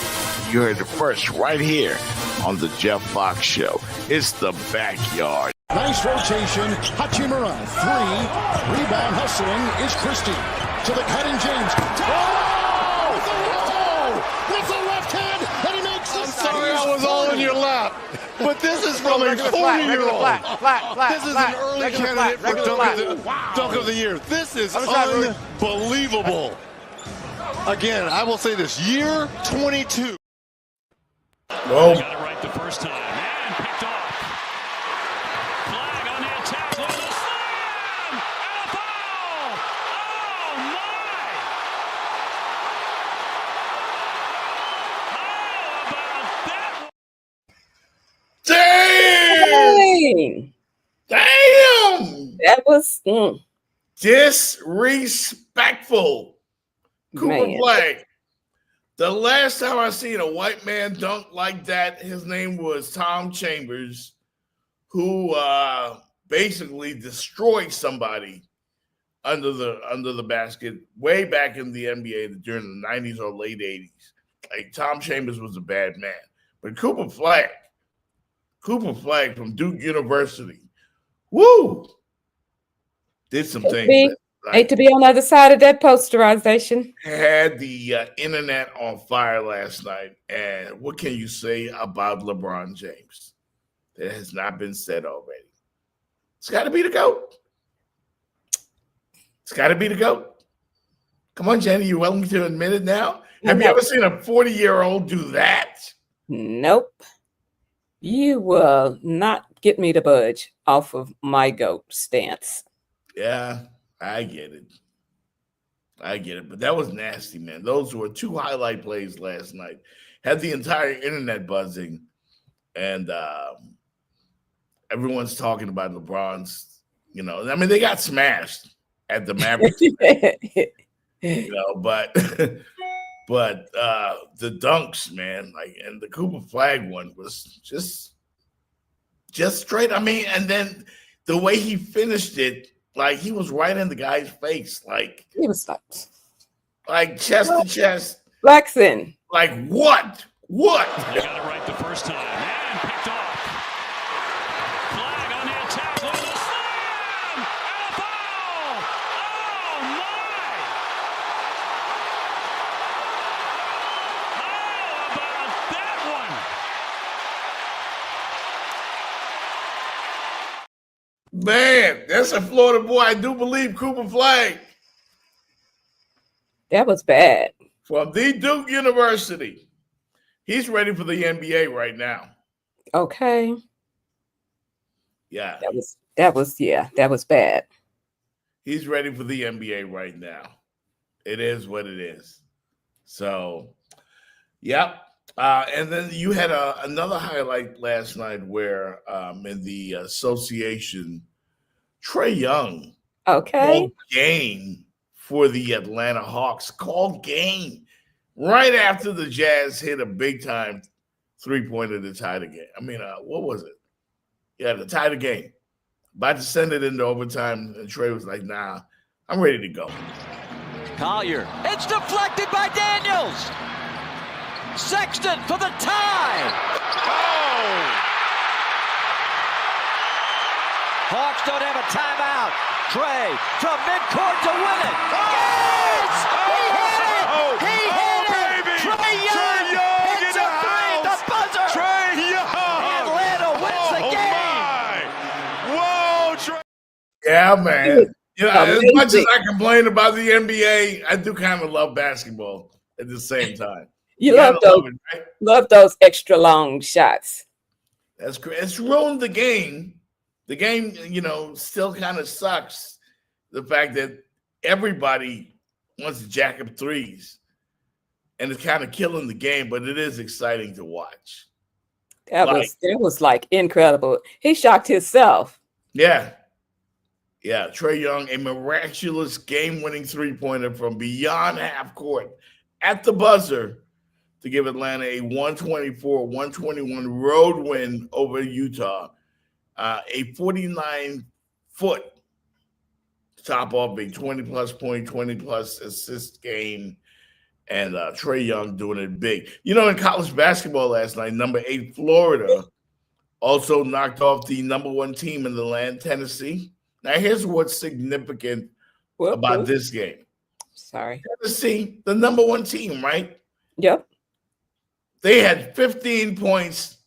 You heard it first right here on the Jeff Fox Show. It's the backyard. Nice rotation. Hachimura, 3. Rebound hustling is Christie. To the cutting James. Oh! With the left hand, and he makes the Sorry, I was all in your lap. But this is from a 40-year-old. This is an early candidate for Dunk of the Year. This is unbelievable. Again, I will say this, year 22. Whoa. Got it right the first time. And picked off. Flag on the attack. With a slam! And a foul! Oh, my! How about Damn! Dang. Damn! That was Disrespectful. Cooper man. Flag. The last time I seen a white man dunk like that, his name was Tom Chambers, who basically destroyed somebody under the basket way back in the NBA during the 90s or late 80s. Like, Tom Chambers was a bad man. But Cooper Flag from Duke University, woo, did some things. Hate to be on the other side of that posterization. Had the internet on fire last night. And what can you say about LeBron James that has not been said already? It's got to be the GOAT. It's got to be the GOAT. Come on, Jenny, you willing to admit it now? Have you ever seen a 40-year-old do that? Nope. You will not get me to budge off of my GOAT stance. Yeah, I get it. But that was nasty, man. Those were 2 highlight plays last night. Had the entire internet buzzing. And everyone's talking about LeBron's, I mean, they got smashed at the Mavericks, but the dunks, man, and the Cooper Flag one was just straight. I mean, and then the way he finished it, like he was right in the guy's face, He was like chest to chest, flexing. Like what? What? Got it right the first time. And picked off. Flag on the attack. With a slam! And a foul! Oh, my! How about that one? Man, that's a Florida boy. I do believe Cooper Flag. That was bad. From the Duke University. He's ready for the NBA right now. Okay. Yeah. That was bad. He's ready for the NBA right now. It is what it is. So, yep. And then you had another highlight last night where in the association, Trae Young called game for the Atlanta Hawks. Called game right after the Jazz hit a big-time three-pointer to tie the game. I mean, what was it? Yeah, to tie the game. About to send it into overtime, and Trae was like, nah, I'm ready to go. Collier. It's deflected by Daniels. Sexton for the tie. Oh! Hawks don't have a timeout. Trae from midcourt to win it. Yes! He hit it! He hit it! Baby! Trae Young hits a three, the buzzer! Trae Young! Atlanta wins the game! My. Whoa, Trae! Yeah, man. You know, as much as I complain about the NBA, I do kind of love basketball at the same time. You love those extra long shots. That's great. It's ruined the game. The game, you know, still kind of sucks. The fact that everybody wants to jack up threes, and it's kind of killing the game. But it is exciting to watch. That was like incredible. He shocked himself. Yeah. Yeah, Trae Young, a miraculous game-winning three-pointer from beyond half court at the buzzer to give Atlanta a 124-121 road win over Utah. A 49-foot top off a 20-plus point, 20-plus assist game, and Trae Young doing it big. You know, in college basketball last night, number 8 Florida also knocked off the number 1 team in the land, Tennessee. Now, here's what's significant about this game. Sorry. Tennessee, the number 1 team, right? Yep. They had 15 points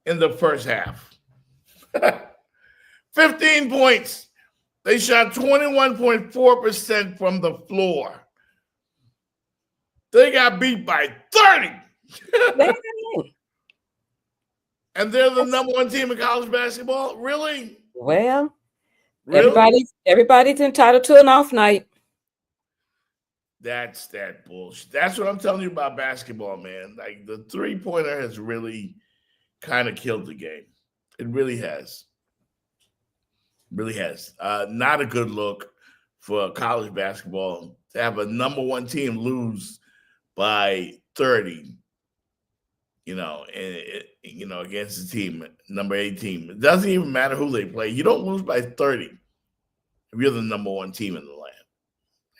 in the first half. 15 points. They shot 21.4% from the floor. They got beat by 30. And they're the number 1 team in college basketball? Really? Well, really? Everybody's entitled to an off night. That's that bullshit. That's what I'm telling you about basketball, man. Like, the three-pointer has really kind of killed the game. It really has. Really has. Not a good look for college basketball to have a number 1 team lose by 30, against the team, number 8 team. It doesn't even matter who they play. You don't lose by 30 if you're the number 1 team in the land.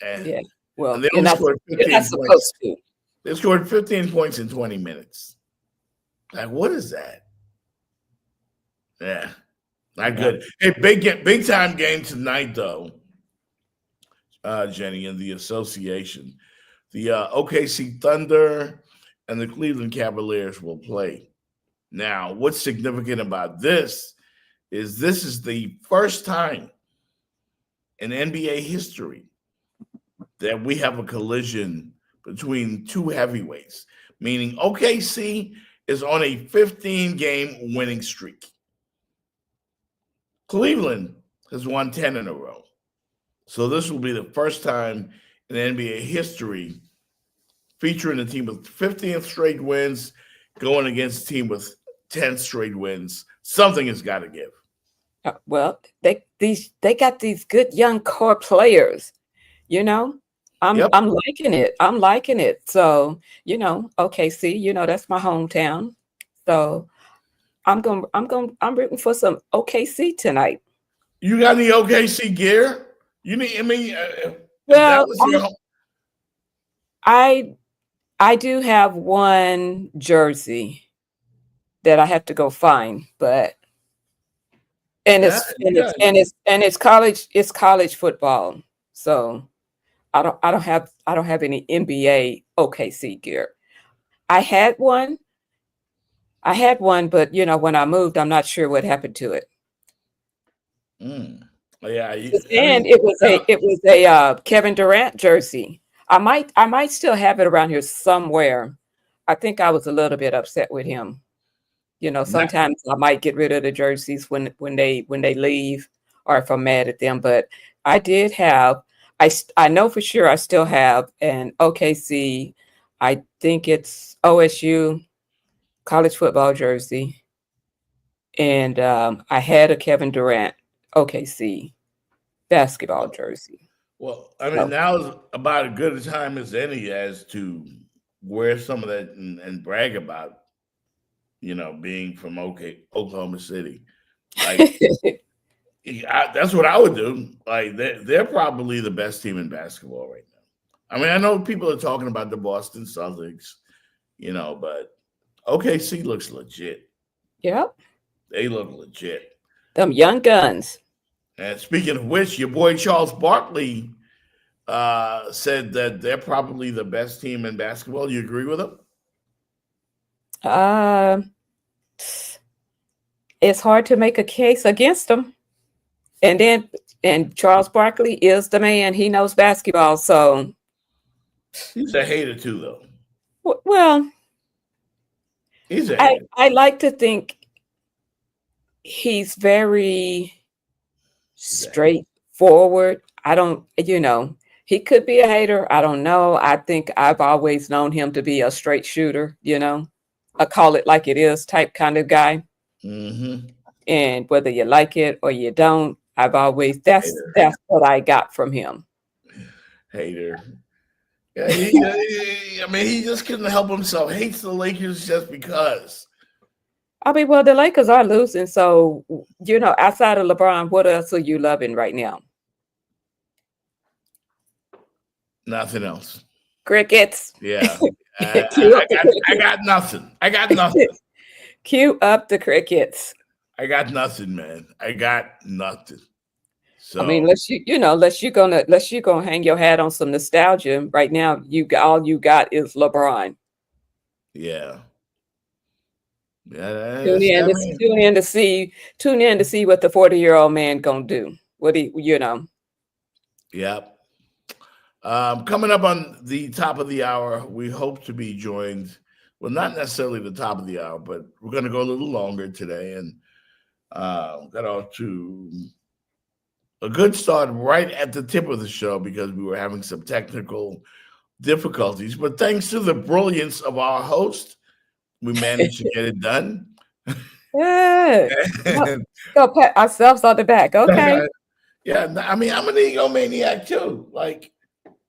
And, yeah. Well, and they only scored 15 points. Supposed to. They scored 15 points in 20 minutes. Like, what is that? Yeah, not good. Hey, big time game tonight, though, Jenny, in the association. The OKC Thunder and the Cleveland Cavaliers will play. Now, what's significant about this is the first time in NBA history that we have a collision between 2 heavyweights, meaning OKC is on a 15-game winning streak. Cleveland has won 10 in a row. So this will be the first time in NBA history featuring a team with 15 straight wins going against a team with 10 straight wins. Something has got to give. Well, they got these good young core players, I'm liking it. I'm liking it. So, OKC, that's my hometown. So I'm rooting for some OKC tonight. You got any OKC gear? Well, I do have one jersey that I have to go find, but it's college football. So I don't have any NBA OKC gear. I had one, but when I moved, I'm not sure what happened to it. Yeah, it was a Kevin Durant jersey. I might still have it around here somewhere. I think I was a little bit upset with him. Sometimes I might get rid of the jerseys when they leave, or if I'm mad at them. But I did have. I know for sure I still have an OKC. I think it's OSU college football jersey, and I had a Kevin Durant OKC basketball jersey. Well, I mean, now is about as good a time as any as to wear some of that and brag about, being from Oklahoma City. Like, that's what I would do. Like, they're probably the best team in basketball right now. I mean, I know people are talking about the Boston Celtics, but OKC looks legit. Yep. They look legit. Them young guns. And speaking of which, your boy Charles Barkley said that they're probably the best team in basketball. You agree with him? It's hard to make a case against them. And Charles Barkley is the man. He knows basketball, so he's a hater too, though. Well, he's a hater. I like to think he's very straightforward. I don't, he could be a hater. I don't know. I think I've always known him to be a straight shooter, a call it like it is type kind of guy. Mm-hmm. And whether you like it or you don't, I've always, that's what I got from him. Hater. Yeah, he just couldn't help himself. Hates the Lakers just because. I mean, well, the Lakers are losing. So, outside of LeBron, what else are you loving right now? Nothing else. Crickets. Yeah. I got nothing. I got nothing. Cue up the crickets. I got nothing, man. I got nothing. So I mean, unless you're gonna hang your hat on some nostalgia. Right now, all you got is LeBron. Yeah. Tune in to see what the 40-year-old man gonna do. Yep. Coming up on the top of the hour, we hope to be joined. Well, not necessarily the top of the hour, but we're going to go a little longer today, and got off to a good start right at the tip of the show because we were having some technical difficulties. But thanks to the brilliance of our host, we managed to get it done. Yeah. Go pat ourselves on the back. Okay. Yeah, I mean, I'm an egomaniac too. Like,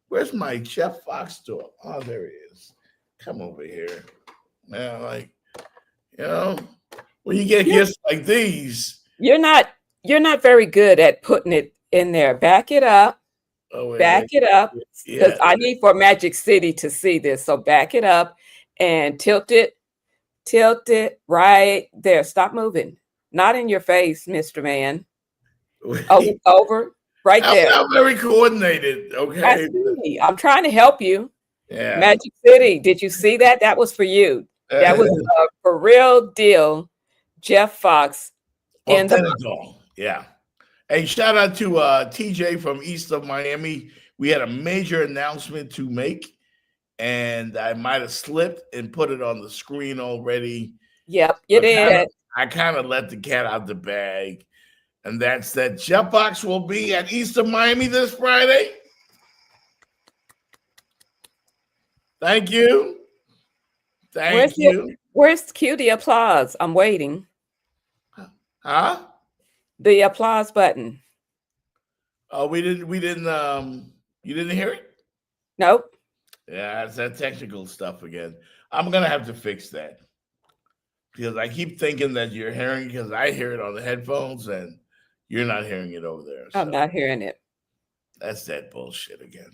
where's my Jeff Fox door? Oh, there he is. Come over here. Man, like, when you get gifts like these. You're not very good at putting it in there. Back it up. Back it up. Because I need for Magic City to see this. So back it up and tilt it right there. Stop moving. Not in your face, Mr. Man. Over. Right there. I'm very coordinated. Okay. I'm trying to help you. Yeah. Magic City. Did you see that? That was for you. That was for real deal. Jeff Fox in the yeah. Hey, shout out to TJ from east of Miami. We had a major announcement to make, and I might have slipped and put it on the screen already. Yep, you did. I kind of let the cat out the bag. And that's that Jeff Fox will be at East of Miami this Friday. Thank you. Thank you. Where's cue the applause? I'm waiting. Huh? The applause button. Oh, we didn't you didn't hear it? Nope. Yeah, it's that technical stuff again. I'm gonna have to fix that. Because I keep thinking that you're hearing because I hear it on the headphones and you're not hearing it over there. I'm not hearing it. That's that bullshit again.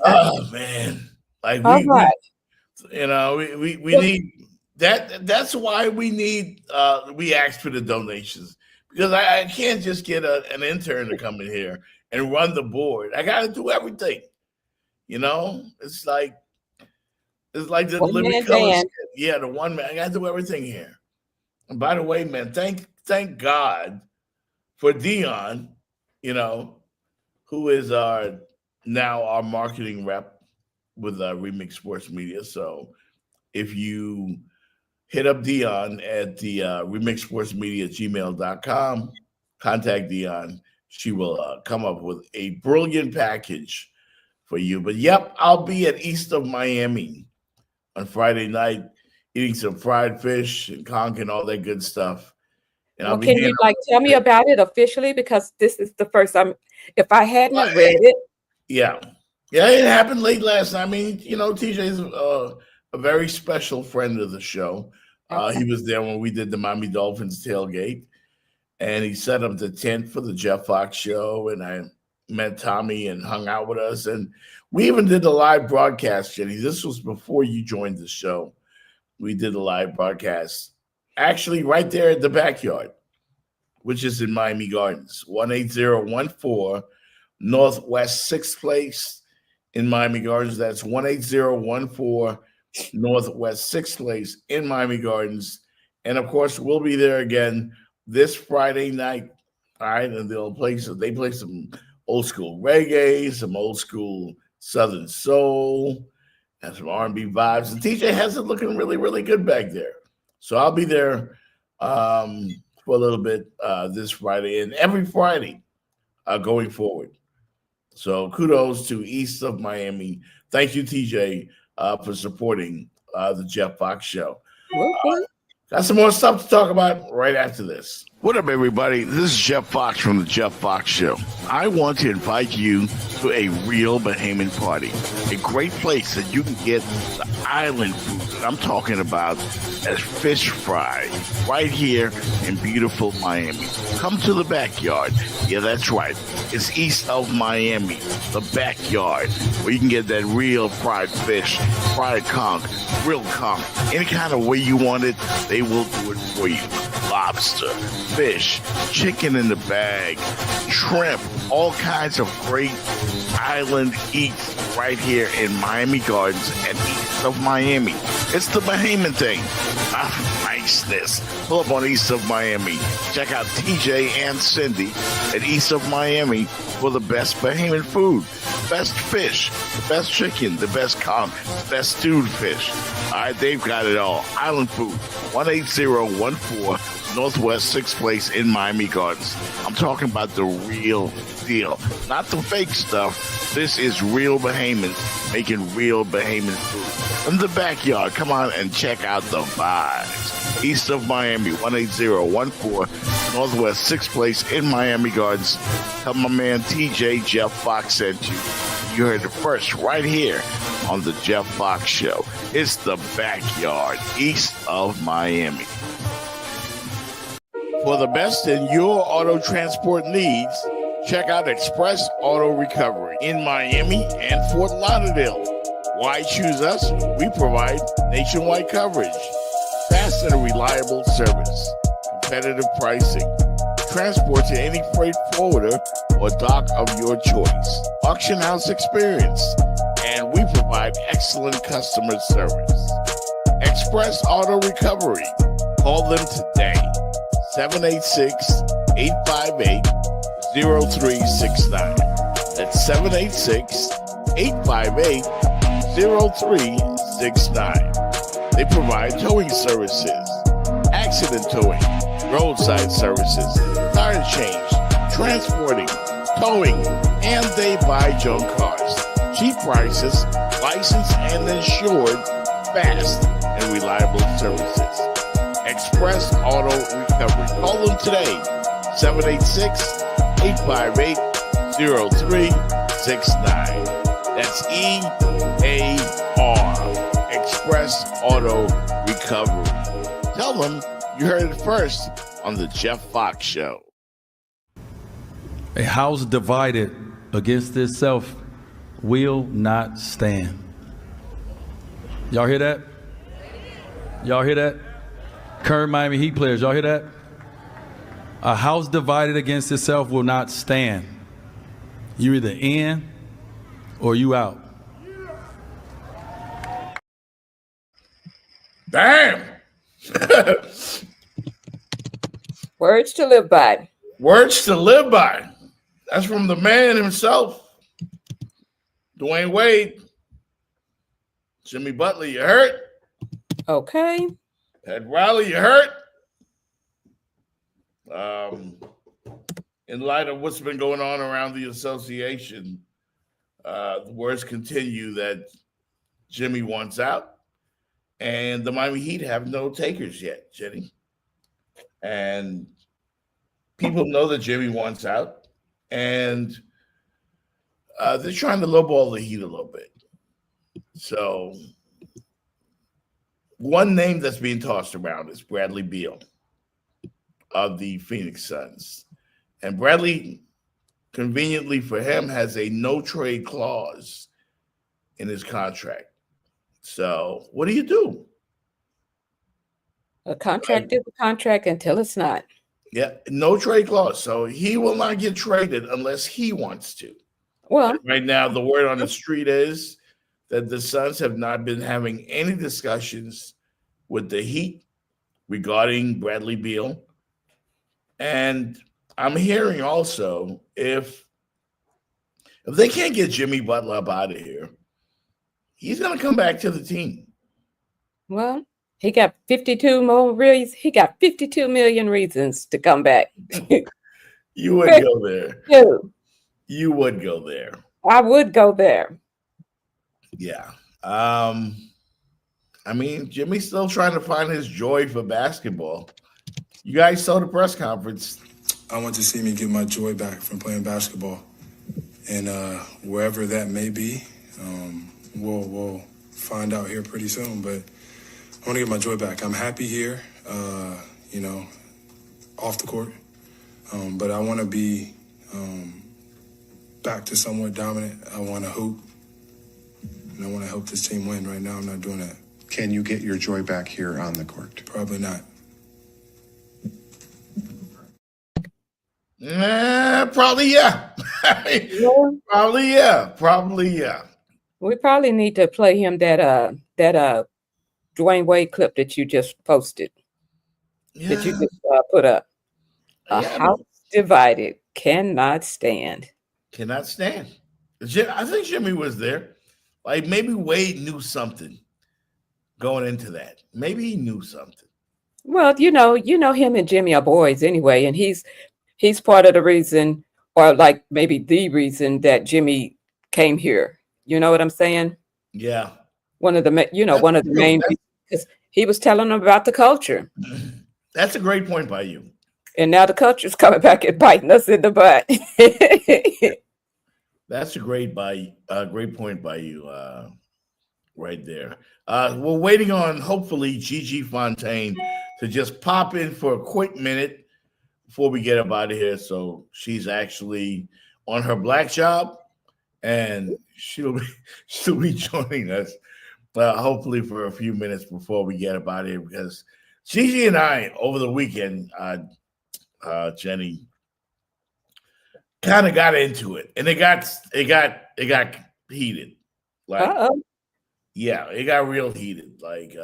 Oh man. Like we need that. That's why we need we ask for the donations. Because I can't just get an intern to come in here and run the board. I gotta do everything. It's like the Living Color. Yeah, the one man. I gotta do everything here. And by the way, man, thank God for Dion, who is our marketing rep with Remix Sports Media. So if you hit up Dion at the remixsportsmedia@gmail.com, contact Dion. She will come up with a brilliant package for you. But yep, I'll be at East of Miami on Friday night. eating some fried fish and conch and all that good stuff. And Well, can you tell me about it officially? Because this is the first time. If I hadn't read it. Yeah, it happened late last night. I mean, TJ's a very special friend of the show. He was there when we did the Miami Dolphins tailgate, and he set up the tent for the Jeff Fox show. And I met Tommy and hung out with us, and we even did a live broadcast, Jenny. This was before you joined the show. We did a live broadcast, actually right there at the backyard, which is in Miami Gardens, 18014 Northwest 6th Place in Miami Gardens. That's 18014 Northwest 6th Place in Miami Gardens. And, of course, we'll be there again this Friday night. All right, and they play some old school reggae, some old school Southern soul, and some R&B vibes. And TJ has it looking really, really good back there. So I'll be there for a little bit this Friday and every Friday going forward. So kudos to East of Miami. Thank you, TJ, for supporting the Jeff Fox Show. Got some more stuff to talk about right after this. What up, everybody? This is Jeff Fox from the Jeff Fox Show. I want to invite you to a real Bahamian party. A great place that you can get the island food that I'm talking about as fish fry right here in beautiful Miami. Come to the backyard. Yeah, that's right. It's east of Miami, the backyard, where you can get that real fried fish, fried conch, grilled conch, any kind of way you want it, they will do it for you. Lobster, fish, chicken in the bag, shrimp, all kinds of great island eats right here in Miami Gardens and east of Miami. It's the Bahamian thing. Niceness. Pull up on East of Miami. Check out TJ and Cindy at East of Miami for the best Bahamian food. Best fish, the best chicken, the best conch, the best stewed fish. All right, they've got it all. Island food, 18014 Northwest 6th Place in Miami Gardens. I'm talking about the real deal, not the fake stuff. This is real Bahamians making real Bahamian food. In the backyard, come on and check out the vibes. East of Miami, 18014 Northwest 6th Place in Miami Gardens. Tell my man TJ Jeff Fox sent you. You heard it first right here on the Jeff Fox Show. It's the backyard, east of Miami. For the best in your auto transport needs, check out Express Auto Recovery in Miami and Fort Lauderdale. Why choose us? We provide nationwide coverage, fast and reliable service, competitive pricing, transport to any freight forwarder or dock of your choice, auction house experience, and we provide excellent customer service. Express Auto Recovery. Call them today. 786-858-0369. That's 786-858-0369. They provide towing services, accident towing, roadside services, tire change, transporting, towing, and they buy junk cars. Cheap prices, licensed and insured, fast and reliable services. Express Auto Recovery. Call them today, 786-858-0369. That's EAR, Express Auto Recovery. Tell them you heard it first on the Jeff Fox Show. A house divided against itself will not stand. Y'all hear that? Y'all hear that? Current Miami Heat players, y'all hear that? A house divided against itself will not stand. You either in or you out. Damn. Words to live by. Words to live by. That's from the man himself, Dwayne Wade. Jimmy Butler, you hurt? Okay. Ed Riley, you hurt? In light of what's been going on around the association, the words continue that Jimmy wants out. and the Miami Heat have no takers yet, Jenny. And people know that Jimmy wants out, and they're trying to lowball the Heat a little bit. So one name that's being tossed around is Bradley Beal of the Phoenix Suns. And Bradley, conveniently for him, has a no-trade clause in his contract. So what do you do? A contract is a contract until it's not. Yeah, no trade clause. So he will not get traded unless he wants to. Well, right now, the word on the street is that the Suns have not been having any discussions with the Heat regarding Bradley Beal. And I'm hearing also if they can't get Jimmy Butler up out of here, he's going to come back to the team. Well, he got 52 more reasons. He got 52 million reasons to come back. You would go there. You would go there. I would go there. Yeah. I mean, Jimmy's still trying to find his joy for basketball. You guys saw the press conference. I want to see me get my joy back from playing basketball. And wherever that may be, we'll find out here pretty soon. But I want to get my joy back. I'm happy here, off the court. But I want to be back to somewhat dominant. I want to hoop. And I want to help this team win. Right now, I'm not doing that. Can you get your joy back here on the court? Probably not. Probably, yeah. Probably, yeah. We probably need to play him that Dwayne Wade clip that you just posted. Yeah. That you just put up. A house divided cannot stand. Cannot stand. I think Jimmy was there. Like maybe Wade knew something going into that. Maybe he knew something. Well, you know him and Jimmy are boys anyway, and he's part of the reason, or like maybe the reason that Jimmy came here. You know what I'm saying? Yeah. One of the main, because he was telling them about the culture. That's a great point by you. And now the culture's coming back and biting us in the butt. That's a great point by you right there. We're waiting on, hopefully, GIGI FONTAINE to just pop in for a quick minute before we get up out of here. So she's actually on her black job, and she'll be joining us hopefully for a few minutes before we get up out of here, because GIGI and I over the weekend, Jenny, kind of got into it, and it got heated. Like, yeah, it got real heated. Like,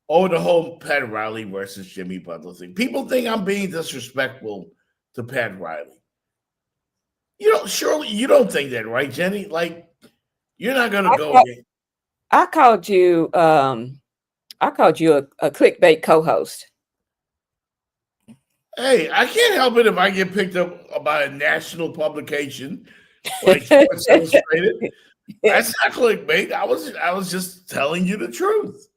over the whole Pat Riley versus Jimmy Butler thing. People think I'm being disrespectful to Pat Riley. Surely you don't think that, right, Jenny? Like, you're not gonna go. I called you a clickbait co-host. Hey, I can't help it if I get picked up by a national publication like Sports Illustrated. That's not clickbait. I was just telling you the truth,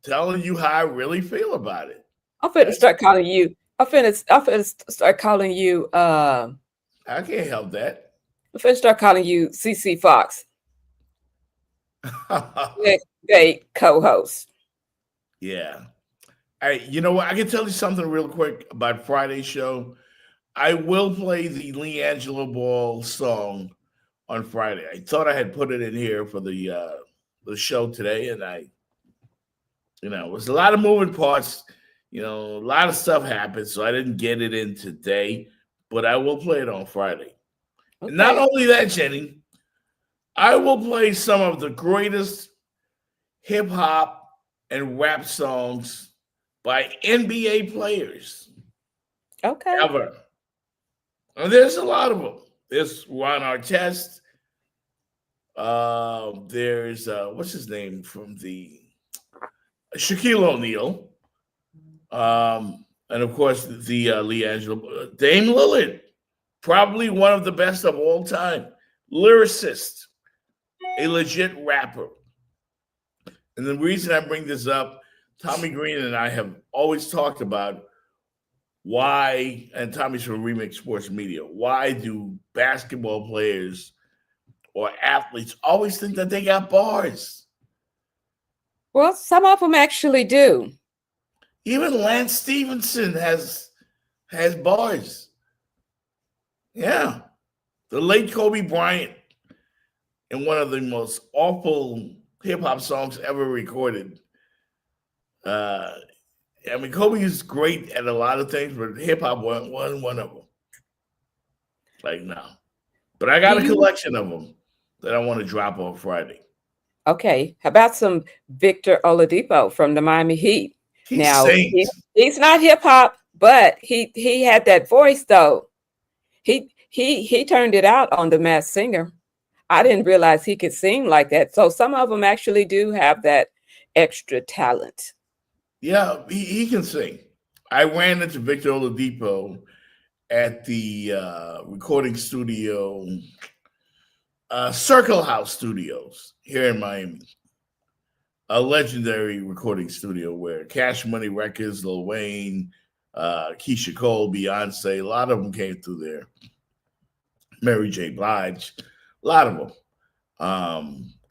telling you how I really feel about it. I'm finna start calling you. I'm finna start calling you. I can't help that. I'm finna start calling you CC Fox. Clickbait co-host. Yeah. Hey, you know what? I can tell you something real quick about Friday's show. I will play the LeAngelo Ball song on Friday. I thought I had put it in here for the show today, and it was a lot of moving parts. A lot of stuff happened, so I didn't get it in today, but I will play it on Friday. Okay. And not only that, Jenny, I will play some of the greatest hip hop and rap songs by NBA players. Okay. Ever. And there's a lot of them. There's Ron Artest. There's what's his name from the Shaquille O'Neal. And of course the LeAngelo, Dame Lillard, probably one of the best of all time. Lyricist, a legit rapper. And the reason I bring this up, Tommy Green and I have always talked about why, and Tommy's from Remix Sports Media, why do basketball players or athletes always think that they got bars? Well, some of them actually do. Even Lance Stevenson has bars. Yeah. The late Kobe Bryant, in one of the most awful hip-hop songs ever recorded. I mean, Kobe is great at a lot of things, but hip-hop wasn't one of them. Like, no. But I got a collection of them that I want to drop on Friday. Okay. How about some Victor Oladipo from the Miami Heat? He's not hip-hop, but he had that voice, though. He turned it out on The Masked Singer. I didn't realize he could sing like that. So some of them actually do have that extra talent. Yeah, he can sing. I ran into Victor Oladipo at the recording studio, Circle House Studios here in Miami. A legendary recording studio where Cash Money Records, Lil Wayne, Keisha Cole, Beyonce, a lot of them came through there. Mary J. Blige, a lot of them.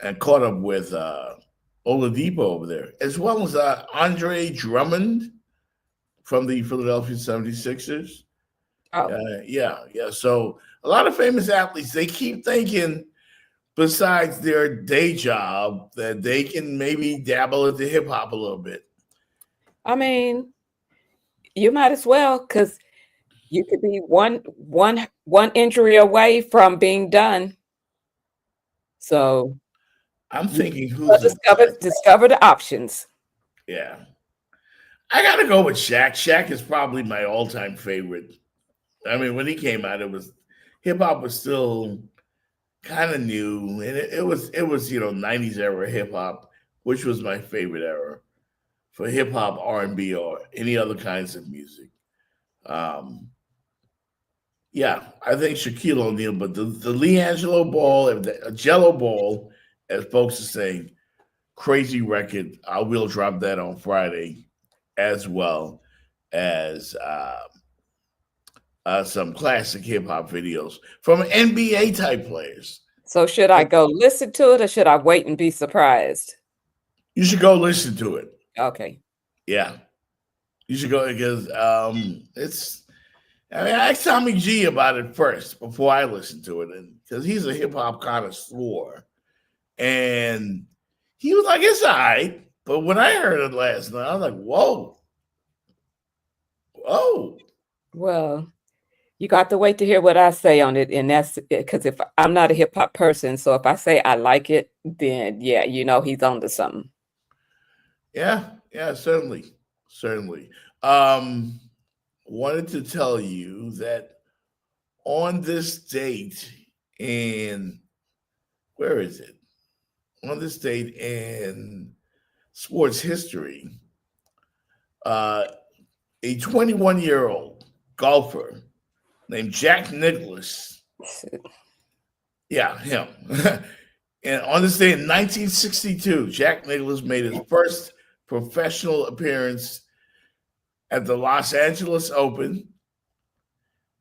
And caught up with Oladipo over there, as well as Andre Drummond from the Philadelphia 76ers. Yeah. So a lot of famous athletes, they keep thinking, besides their day job, that they can maybe dabble into hip hop a little bit. I mean, you might as well, because you could be one injury away from being done. So I'm thinking discover the options. Yeah. I gotta go with Shaq. Shaq is probably my all-time favorite. I mean, when he came out, hip hop was still kind of new, and it was 90s era hip hop, which was my favorite era for hip hop, R&B, or any other kinds of music. Yeah, I think Shaquille O'Neal, but the LiAngelo Ball, the Jello Ball, as folks are saying, crazy record. I will drop that on Friday, as well as some classic hip hop videos from NBA type players. So should I go listen to it, or should I wait and be surprised? You should go listen to it. Okay. Yeah, you should go, because I asked Tommy G about it first before I listened to it, and because he's a hip hop connoisseur, and he was like, "It's all right." But when I heard it last night, I was like, "Whoa." Well, you got to wait to hear what I say on it, and that's because if I'm not a hip hop person, so if I say I like it, then yeah, he's on to something. Yeah, certainly. Wanted to tell you that on this date in, where is it? On this date in sports history, a 21-year-old golfer named Jack Nicklaus. Yeah, him. And on this day in 1962, Jack Nicklaus made his first professional appearance at the Los Angeles Open.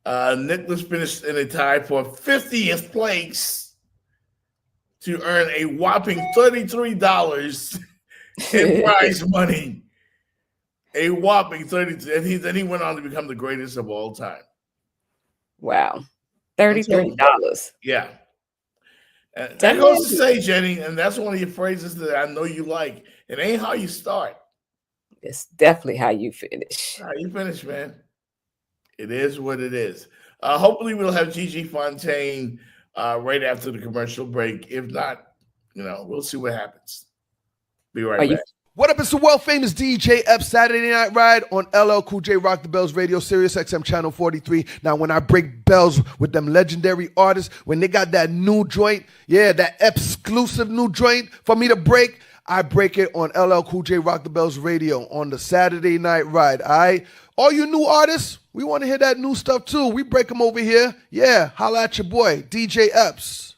Nicklaus finished in a tie for 50th place to earn a whopping $33 in prize money. A whopping 30, and then he went on to become the greatest of all time. Wow, $33. Yeah. And that goes to say, Jenny, and that's one of your phrases that I know you like. It ain't how you start. It's definitely how you finish. How you finish, man. It is what it is. Hopefully we'll have GIGI Fontaine right after the commercial break. If not, we'll see what happens. Be right back. What up? It's the world famous DJ Ep Saturday Night Ride on LL Cool J Rock the Bells Radio, Sirius XM Channel 43. Now, when I break bells with them legendary artists, when they got that new joint, that exclusive new joint for me to break, I break it on LL Cool J Rock the Bells Radio on the Saturday Night Ride. All right? All you new artists, we want to hear that new stuff too. We break them over here. Yeah, holla at your boy, DJ Epps.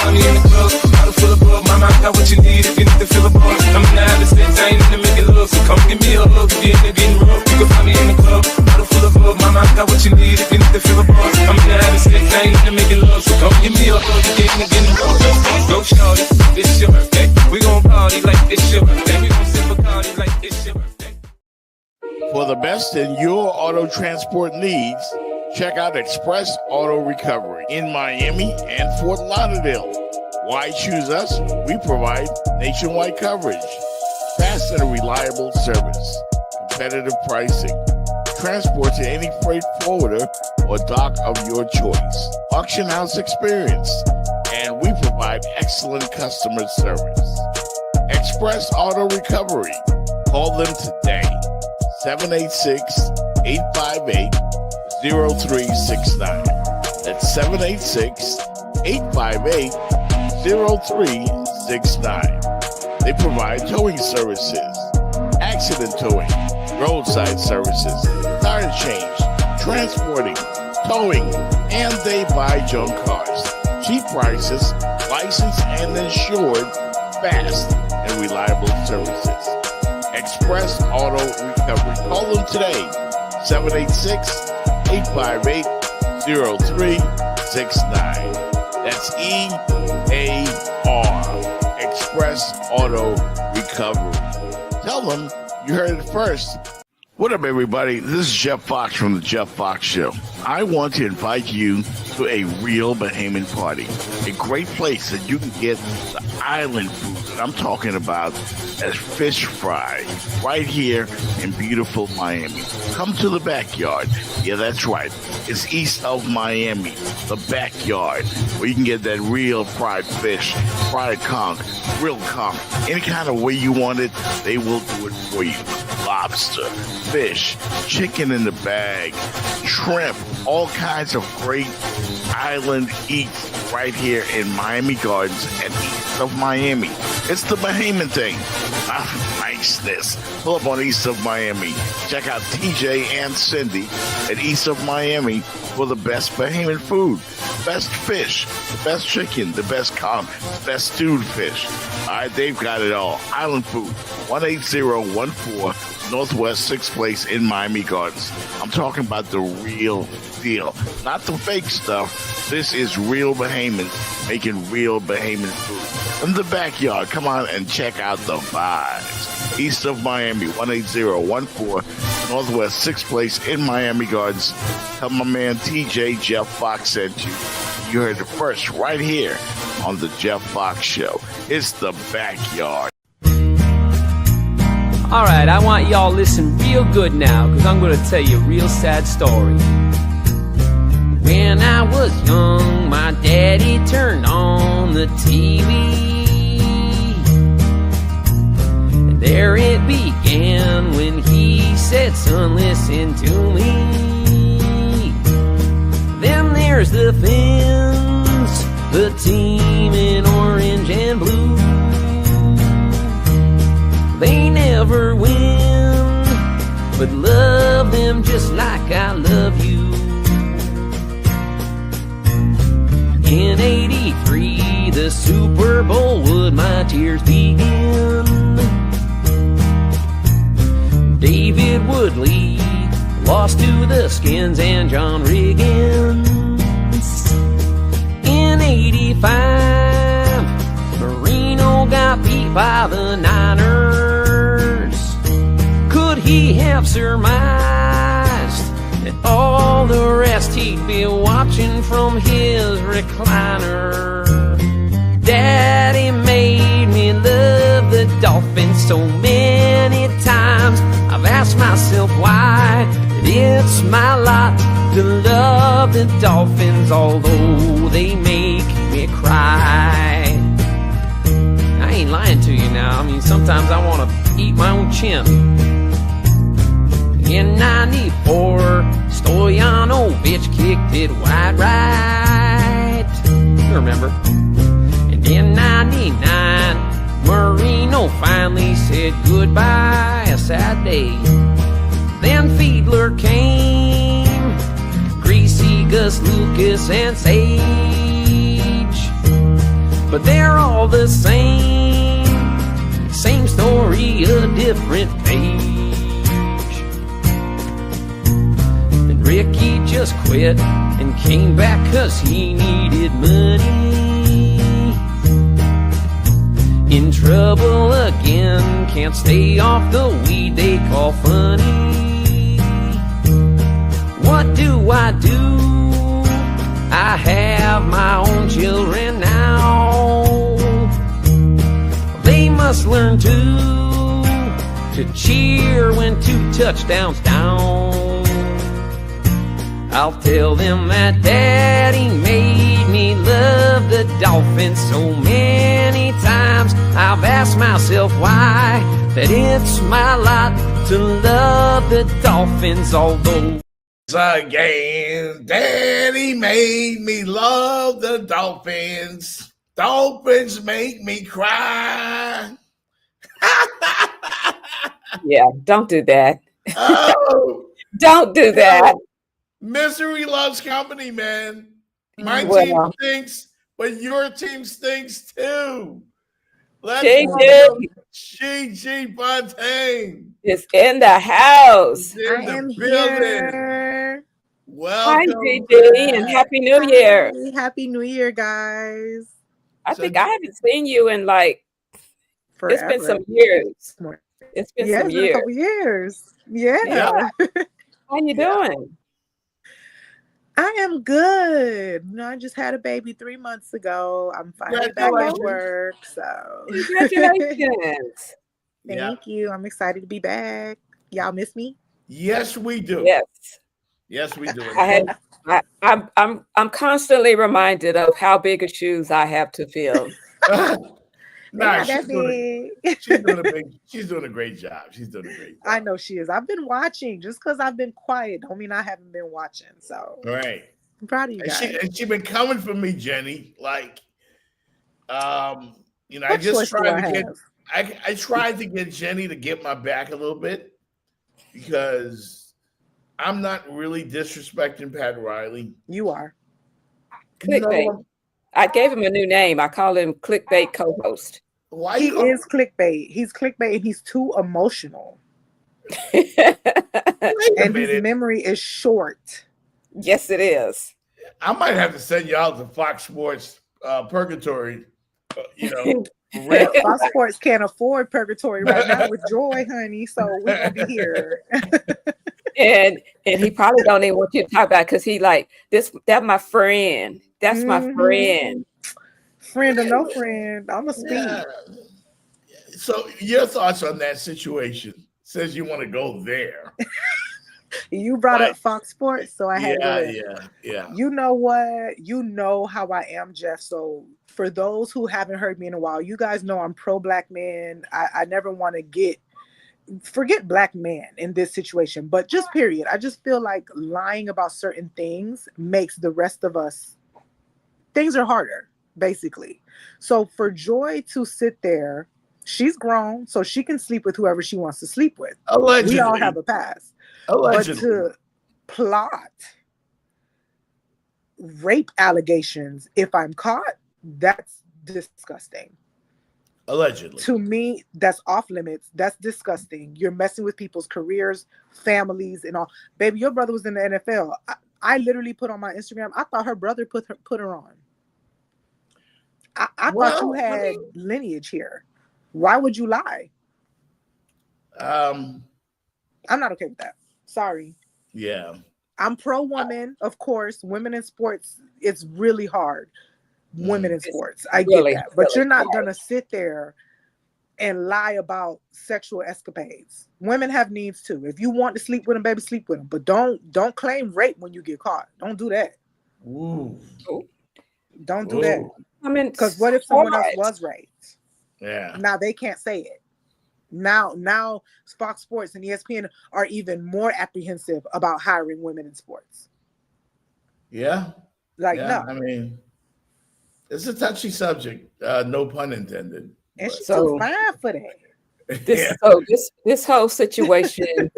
find me in the club, bottle full of bug. Mama, I got what you need if you need to fill a bug. I'm in the habit of sex, I ain't into making love. So come give me a hug if you're into getting rough. You can find me in the club, bottle full of bug. Mama, I got what you need if you need to fill a bug. I'm in the habit of sex, I ain't into making love. So come give me a hug if you're into getting rough. Go shorty, it's your birthday. We gon' party like it's your birthday. We gon' sip a party like it's your birthday. For the best in your auto transport needs, check out Express Auto Recovery in Miami and Fort Lauderdale. Why choose us? We provide nationwide coverage, fast and reliable service, competitive pricing, transport to any freight forwarder or dock of your choice, auction house experience, and we provide excellent customer service. Express Auto Recovery. Call them today. 786-858-0369. That's 786-858-0369. They provide towing services, accident towing, roadside services, tire change, transporting, towing, and they buy junk cars. Cheap prices, licensed and insured, fast and reliable services. Express Auto Recovery. Call them today, 786-858-0369. That's EAR, Express Auto Recovery. Tell them you heard it first. What up, everybody? This is Jeff Fox from The Jeff Fox Show. I want to invite you to a real Bahamian party, a great place that you can get the island food that I'm talking about as fish fry right here in beautiful Miami. Come to the backyard. Yeah, that's right. It's east of Miami, the backyard, where you can get that real fried fish, fried conch, grilled conch, any kind of way you want it, they will do it for you. Lobster, fish, chicken in the bag, shrimp, all kinds of great island eats right here in Miami Gardens and east of Miami. It's the Bahamian thing. Niceness. Pull up on East of Miami. Check out TJ and Cindy at East of Miami for the best Bahamian food, best fish, the best chicken, the best conch, the best stewed fish. All right, they've got it all. Island food, 18014 Northwest 6th Place in Miami Gardens. I'm talking about the real deal, not the fake stuff. This is real Bahamians making real Bahamian food. In the backyard, come on and check out the vibes. East of Miami, 18014 Northwest 6th Place in Miami Gardens. Tell my man TJ Jeff Fox sent you. You heard it first right here on the Jeff Fox Show. It's the backyard. All right, I want y'all to listen real good now, because I'm going to tell you a real sad story. When I was young, my daddy turned on the TV, and there it began when he said, "Son, listen to me. Then there's the Finns, the team in orange and blue. They never win, but love them just like I love you. In '83, the Super Bowl would my tears begin. David Woodley lost to the Skins and John Riggins. In '85, Marino got beat by the Niners. Could he have surmised that all the rest he'd be watching from his recliner? Daddy made me love the Dolphins so many times. I've asked myself why, that it's my lot to love the Dolphins, although they make me cry. I ain't lying to you now. I mean, sometimes I want to eat my own chin. In '94, Stoyanovich kicked it wide right. You remember? And in '99, Marino finally said goodbye, a sad day. Then Fiedler came, Greasy, Gus, Lucas, and Sage. but they're all the same. Same story, a different page. And Ricky just quit and came back 'cause he needed money. In trouble again, can't stay off the weed they call funny. What do? I have my own children now. They must learn to cheer when 2 touchdowns down. I'll tell them that Daddy made me love the Dolphins so many times. I've asked myself why, that it's my lot to love the Dolphins, although again, Daddy made me love the Dolphins. Dolphins make me cry. Yeah, don't do that. Oh, don't do that. Misery loves company, man. My Well. team stinks, but your team stinks too. Let's GIGI. GIGI Fontaine is in the house. in the building. Here. Welcome. Hi, GIGI, and Happy New Year. Happy New Year, guys. I think I haven't seen you in like Forever. It's been some years. It's been some It's been a years. couple years. Yeah. How you doing? I am good. You know, I just had a baby 3 months ago. I'm finally back at work. So Congratulations. Thank you. I'm excited to be back. Y'all miss me? Yes, we do. Yes, we do. I'm constantly reminded of how big of shoes I have to fill. Nah, she's doing a great job. She's doing a great job. I know she is. I've been watching. Just because I've been quiet don't mean I haven't been watching. So right. I'm proud of you guys. And she's been coming for me, Jenny. Like, you know, What choice do I tried to get Jenny to get my back a little bit because I'm not really disrespecting Pat Riley. You are. Clickbait. No. I gave him a new name. I call him Clickbait Co-host. He is clickbait. He's clickbait and he's too emotional. And his memory is short. Yes, it is. I might have to send y'all to Fox Sports Purgatory. You know, Fox Sports can't afford Purgatory right now with Joy, honey. So we're gonna be here. and he probably don't even want you to talk about because he like this. That's my friend. That's my friend. Friend or no friend, I'm a speak. Yeah. So your thoughts on that situation? Says you want to go there. You brought up Fox Sports, so I had to go. Yeah. You know what? You know how I am, Jeff. So for those who haven't heard me in a while, you guys know I'm pro-black man. I never want to forget black man in this situation, but just period. I just feel like lying about certain things makes the rest of us, things are harder, basically. So for Joy to sit there, she's grown, so she can sleep with whoever she wants to sleep with. Allegedly. We all have a past. Allegedly. But to plot rape allegations, if I'm caught, that's disgusting. Allegedly. To me, that's off limits. That's disgusting. You're messing with people's careers, families, and all. Baby, your brother was in the NFL. I literally put on my Instagram, I thought her brother put her on. I thought you had lineage here. Why would you lie? I'm not okay with that. Sorry. Yeah. I'm pro-woman, of course. Women in sports, it's really hard. Women in sports. I get that. But you're not going to sit there and lie about sexual escapades. Women have needs too. If you want to sleep with them, baby, sleep with them. But don't claim rape when you get caught. Don't do that. Ooh. Don't do that. I mean, because what if someone else was raped? Yeah. Now they can't say it. Now Fox Sports and ESPN are even more apprehensive about hiring women in sports. Yeah. No. I mean, it's a touchy subject. No pun intended. And she's so fine for that. This whole situation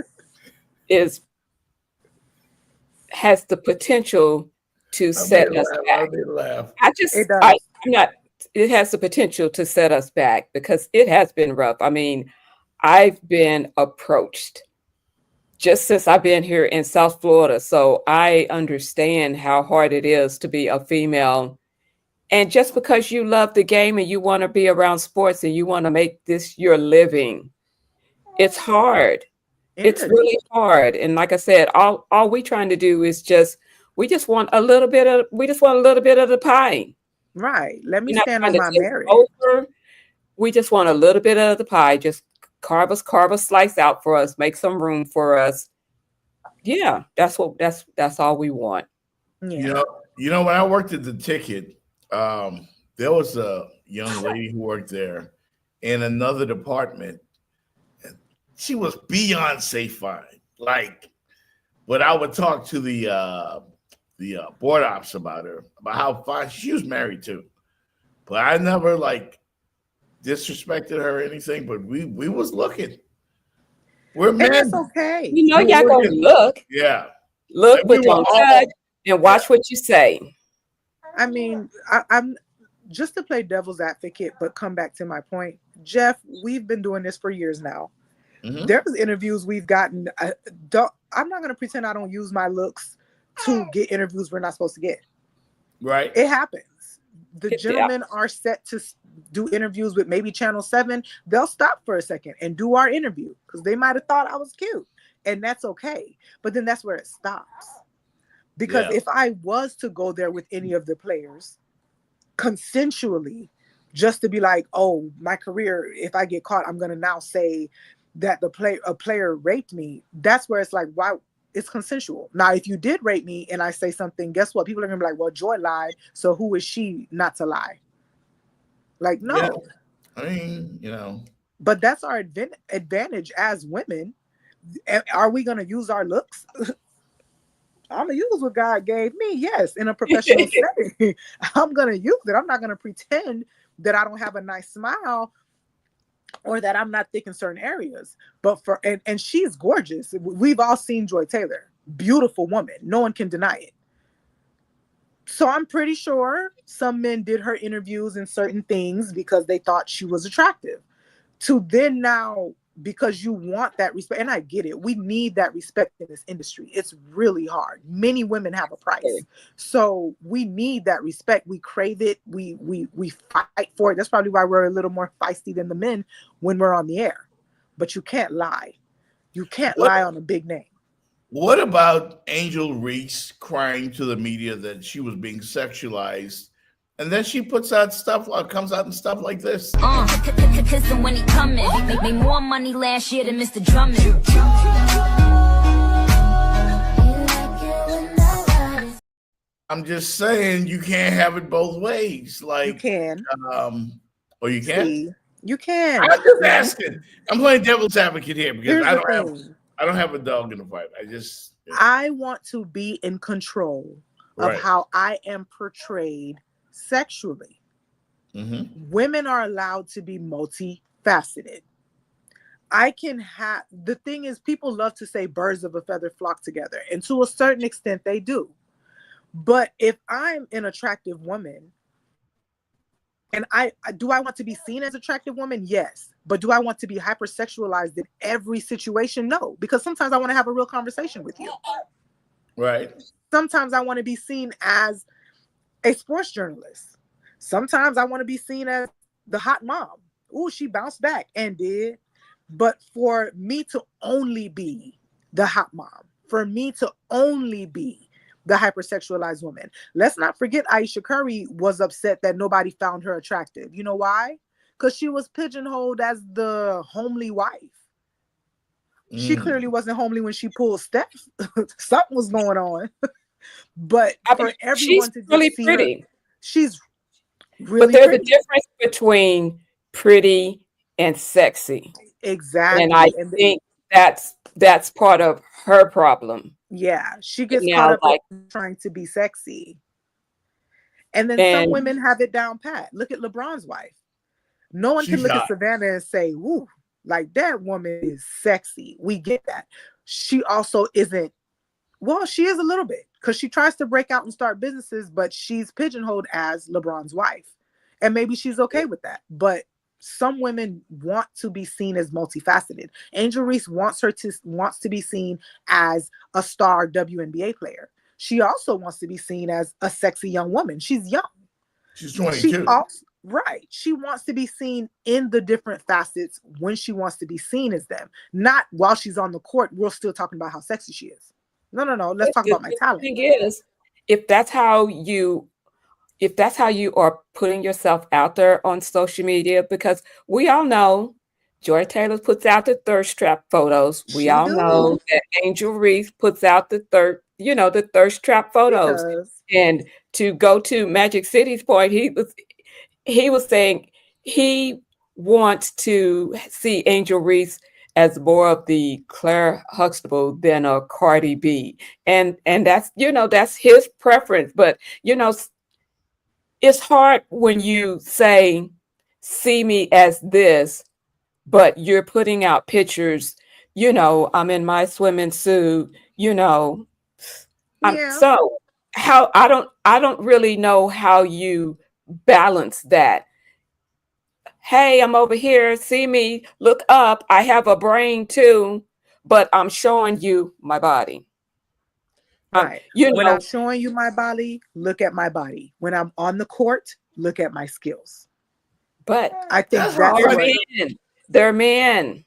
has the potential to set us back. Laugh. I'm not the potential to set us back because it has been rough. I mean, I've been approached just since I've been here in South Florida, so I understand how hard it is to be a female. And just because you love the game and you want to be around sports and you want to make this your living, it's hard. It's really hard. And like I said, all we trying to do is we just want a little bit of the pie. Right. Let me We're not stand trying on to my take merit. over. We just want a little bit of the pie. Just carve a slice out for us, make some room for us. Yeah, that's all we want. Yeah. You know, when I worked at the ticket, there was a young lady who worked there in another department. She was Beyonce fine. Like, but I would talk to the board ops about her, about how fine she was married too. But I never like disrespected her or anything. But we was looking. We're And men. that's okay. You know, y'all gonna look. Yeah. Look, And but we were don't all- judge and watch what you say. I mean, I'm just to play devil's advocate, but come back to my point. Jeff, we've been doing this for years now. Mhm. There's interviews we've gotten. I'm not going to pretend I don't use my looks to get interviews we're not supposed to get. Right. It happens. The gentlemen are set to do interviews with maybe Channel 7. They'll stop for a second and do our interview because they might have thought I was cute. And that's okay. But then that's where it stops. Because if I was to go there with any of the players consensually, just to be like, oh, my career, if I get caught, I'm going to now say that a player raped me. That's where it's like, why? It's consensual. Now, if you did rape me and I say something, guess what? People are going to be like, well, Joy lied. So who is she not to lie? Like, no. Yeah. I mean, you know. But that's our advantage as women. Are we going to use our looks? I'm going to use what God gave me. Yes. In a professional setting, I'm going to use it. I'm not going to pretend that I don't have a nice smile or that I'm not thick in certain areas. But and she's gorgeous. We've all seen Joy Taylor. Beautiful woman. No one can deny it. So I'm pretty sure some men did her interviews and certain things because they thought she was attractive. To then now, because you want that respect, and I get it, we need that respect in this industry. It's really hard. Many women have a price. So we need that respect. We crave it. We fight for it. That's probably why we're a little more feisty than the men when we're on the air. But you can't lie. You can't lie on a big name. What about Angel Reese crying to the media that she was being sexualized? And then she comes out and stuff like this. Kiss him when he coming. Made more money last year than Mr. Drummond. I'm just saying you can't have it both ways. Like you can. Or you can? See, you can. I'm just asking. I'm playing devil's advocate here because Here's I the don't have a dog in the fight. I want to be in control of how I am portrayed sexually. Mm-hmm. Women are allowed to be multifaceted. The thing is, people love to say birds of a feather flock together, and to a certain extent they do. But if I'm an attractive woman, and do I want to be seen as an attractive woman? Yes. But do I want to be hypersexualized in every situation? No. Because sometimes I want to have a real conversation with you. Right. Sometimes I want to be seen as a sports journalist. Sometimes I want to be seen as the hot mom. Ooh, she bounced back and did. But for me to only be the hot mom, for me to only be the hypersexualized woman. Let's not forget Aisha Curry was upset that nobody found her attractive. You know why? Because she was pigeonholed as the homely wife. She clearly wasn't homely when she pulled Steph. Something was going on. But for everyone to just really see pretty. her, she's really but there's pretty. a difference between pretty and sexy. Exactly. And I think that's part of her problem. Yeah, she gets caught up in trying to be sexy. And then some women have it down pat. Look at LeBron's wife. No one can look at Savannah and say, "Woo, like that woman is sexy." We get that. She also isn't, well, she is a little bit because she tries to break out and start businesses, but she's pigeonholed as LeBron's wife. And maybe she's okay with that. But some women want to be seen as multifaceted. Angel Reese wants to be seen as a star WNBA player. She also wants to be seen as a sexy young woman. She's young. She's 22. Right. She wants to be seen in the different facets when she wants to be seen as them. Not while she's on the court, we're still talking about how sexy she is. No. Let's talk about my talent. The thing is, if that's how you are putting yourself out there on social media, because we all know Joy Taylor puts out the thirst trap photos. We all know that Angel Reese puts out the thirst trap photos. And to go to Magic City's point, he was saying he wants to see Angel Reese as more of the Claire Huxtable than a Cardi B. And that's, that's his preference. But, it's hard when you say, see me as this, but you're putting out pictures, I'm in my swimming suit, So how I don't really know how you balance that. Hey, I'm over here, see me, look up, I have a brain too, but I'm showing you my body. Right. When I'm showing you my body, look at my body. When I'm on the court, look at my skills. But I think they're men.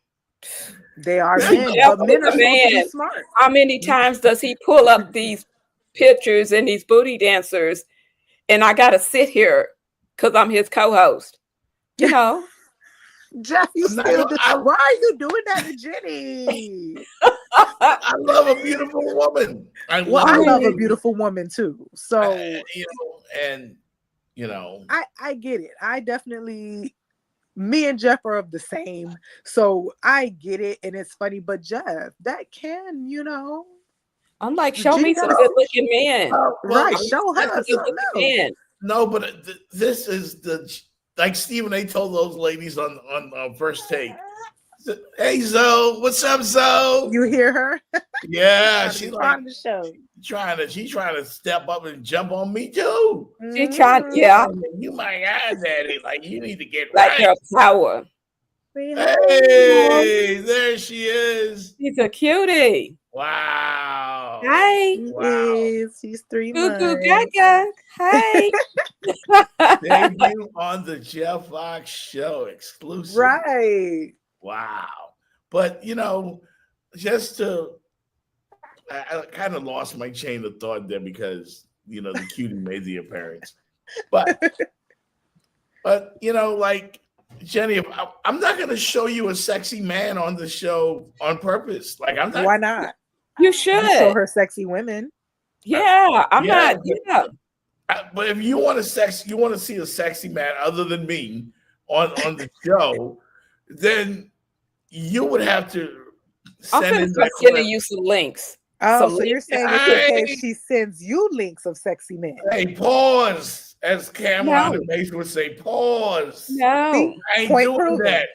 They are men, but men are supposed to be smart. How many times does he pull up these pictures and these booty dancers, and I got to sit here because I'm his co-host? Jeff, why are you doing that to Jenny? I love a beautiful woman. I love a beautiful woman too. So I get it. I definitely, me and Jeff are of the same. So I get it, and it's funny. But Jeff, that can, I'm like, show me some good-looking men. Right, show her some men. No, but this is like Stephen A. told those ladies on First Take. Hey Zoe, what's up, Zoe? You hear her? Yeah, she's on the show. She's trying to step up and jump on me too. She trying, yeah. You might have that. Like you need to get like right. Her power. Hey, there she is. She's a cutie. Wow. Hi. Wow. She's 3 months. Gaga. Hi. Debut on the Jeff Fox Show exclusive. Right. Wow. But just I kind of lost my chain of thought there because the cutie made the appearance. But like Jenny, I'm not going to show you a sexy man on the show on purpose. Like I'm not. Why not? You should show her sexy women. Yeah, I'm not. Yeah. But if you want to see a sexy man other than me on the show, then you would have to sending you some links. Oh, so you're saying it's okay she sends you links of sexy men. Hey, pause. As Cameron and Mason would say, pause. No. See, I ain't doing that.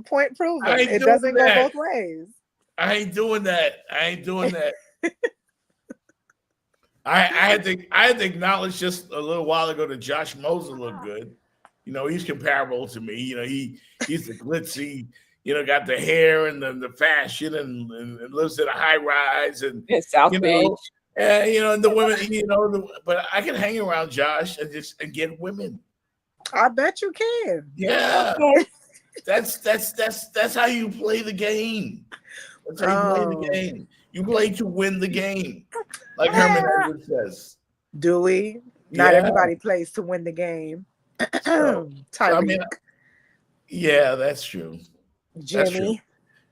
Point proven. It doesn't go both ways. I ain't doing that. I had to acknowledge just a little while ago that Josh Moser looked good. He's comparable to me. He's the glitzy, got the hair and the fashion and lives in a high rise and South Beach. And the women, but I can hang around Josh and get women. I bet you can. Yeah. Okay. That's how you play the game. That's how you play the game. You play to win the game. Like Herman Edwards says. Do we? Not everybody plays to win the game. Yeah, that's true. Jimmy. That's true.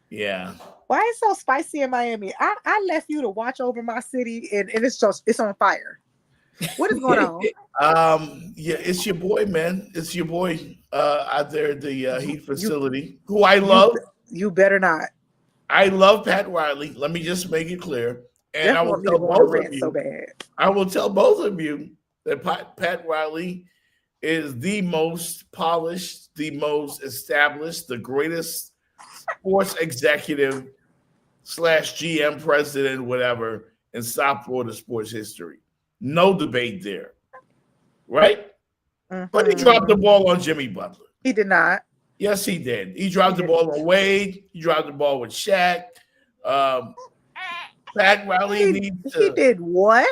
Yeah. Why is it so spicy in Miami? I left you to watch over my city and it's on fire. What is going on? Yeah, it's your boy, man. It's your boy out there at the heat facility, who I love. You better not. I love Pat Riley. Let me just make it clear. And I will tell both of you. So bad. I will tell both of you that Pat Riley is the most polished, the most established, the greatest sports executive / GM president, whatever, in South Florida sports history. No debate there. Right? But he dropped the ball on Jimmy Butler. He did not. Yes, he did. He dropped the ball on Wade. He dropped the ball with Shaq. Pat Riley needs to. He did what?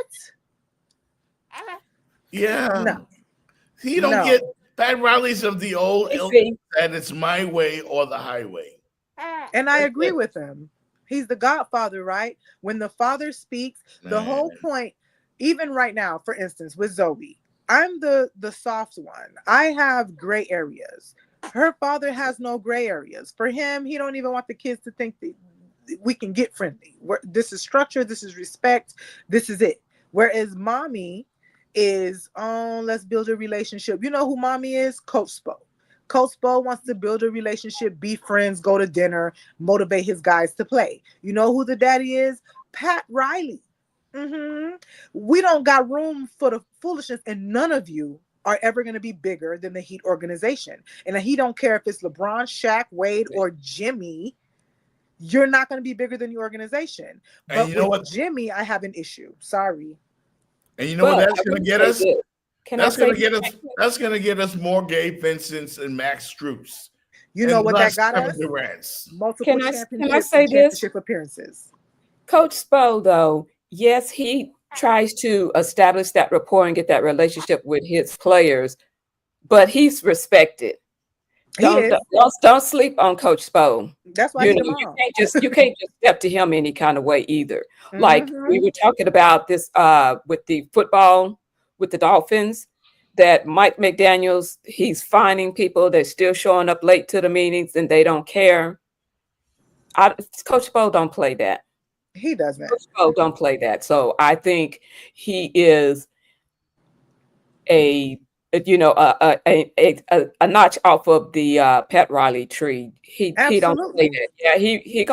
Yeah. No. He don't get Pat Riley's of the old ilk that it's my way or the highway. And I agree with him. He's the godfather, right? When the father speaks, the whole point, even right now, for instance, with Zoe, I'm the soft one. I have gray areas. Her father has no gray areas. For him, he don't even want the kids to think that we can get friendly. This is structure. This is respect. This is it. Whereas mommy is, let's build a relationship. You know who mommy is? Coach Spo. Coach Spo wants to build a relationship, be friends, go to dinner, motivate his guys to play. You know who the daddy is? Pat Riley. We don't got room for the foolishness, and none of you are ever going to be bigger than the Heat organization. And he don't care if it's LeBron, Shaq, Wade, or Jimmy. You're not going to be bigger than the organization. But with Jimmy, I have an issue. Sorry. And you know what that's going to get us? That's going to get us more Gabe Vincents and Max Strus. You know what that got us? Multiple championship appearances. Coach Spo, though, yes, he tries to establish that rapport and get that relationship with his players, but he's respected. Don't sleep on Coach Spo. That's why you can't just step to him any kind of way either. Like we were talking about this with the football with the Dolphins, that Mike McDaniels, he's finding people that still showing up late to the meetings and they don't care. Coach Spo don't play that. He doesn't. Coach Spo don't play that. So I think he is a notch off of the Pat Riley tree. He don't play that. Yeah, he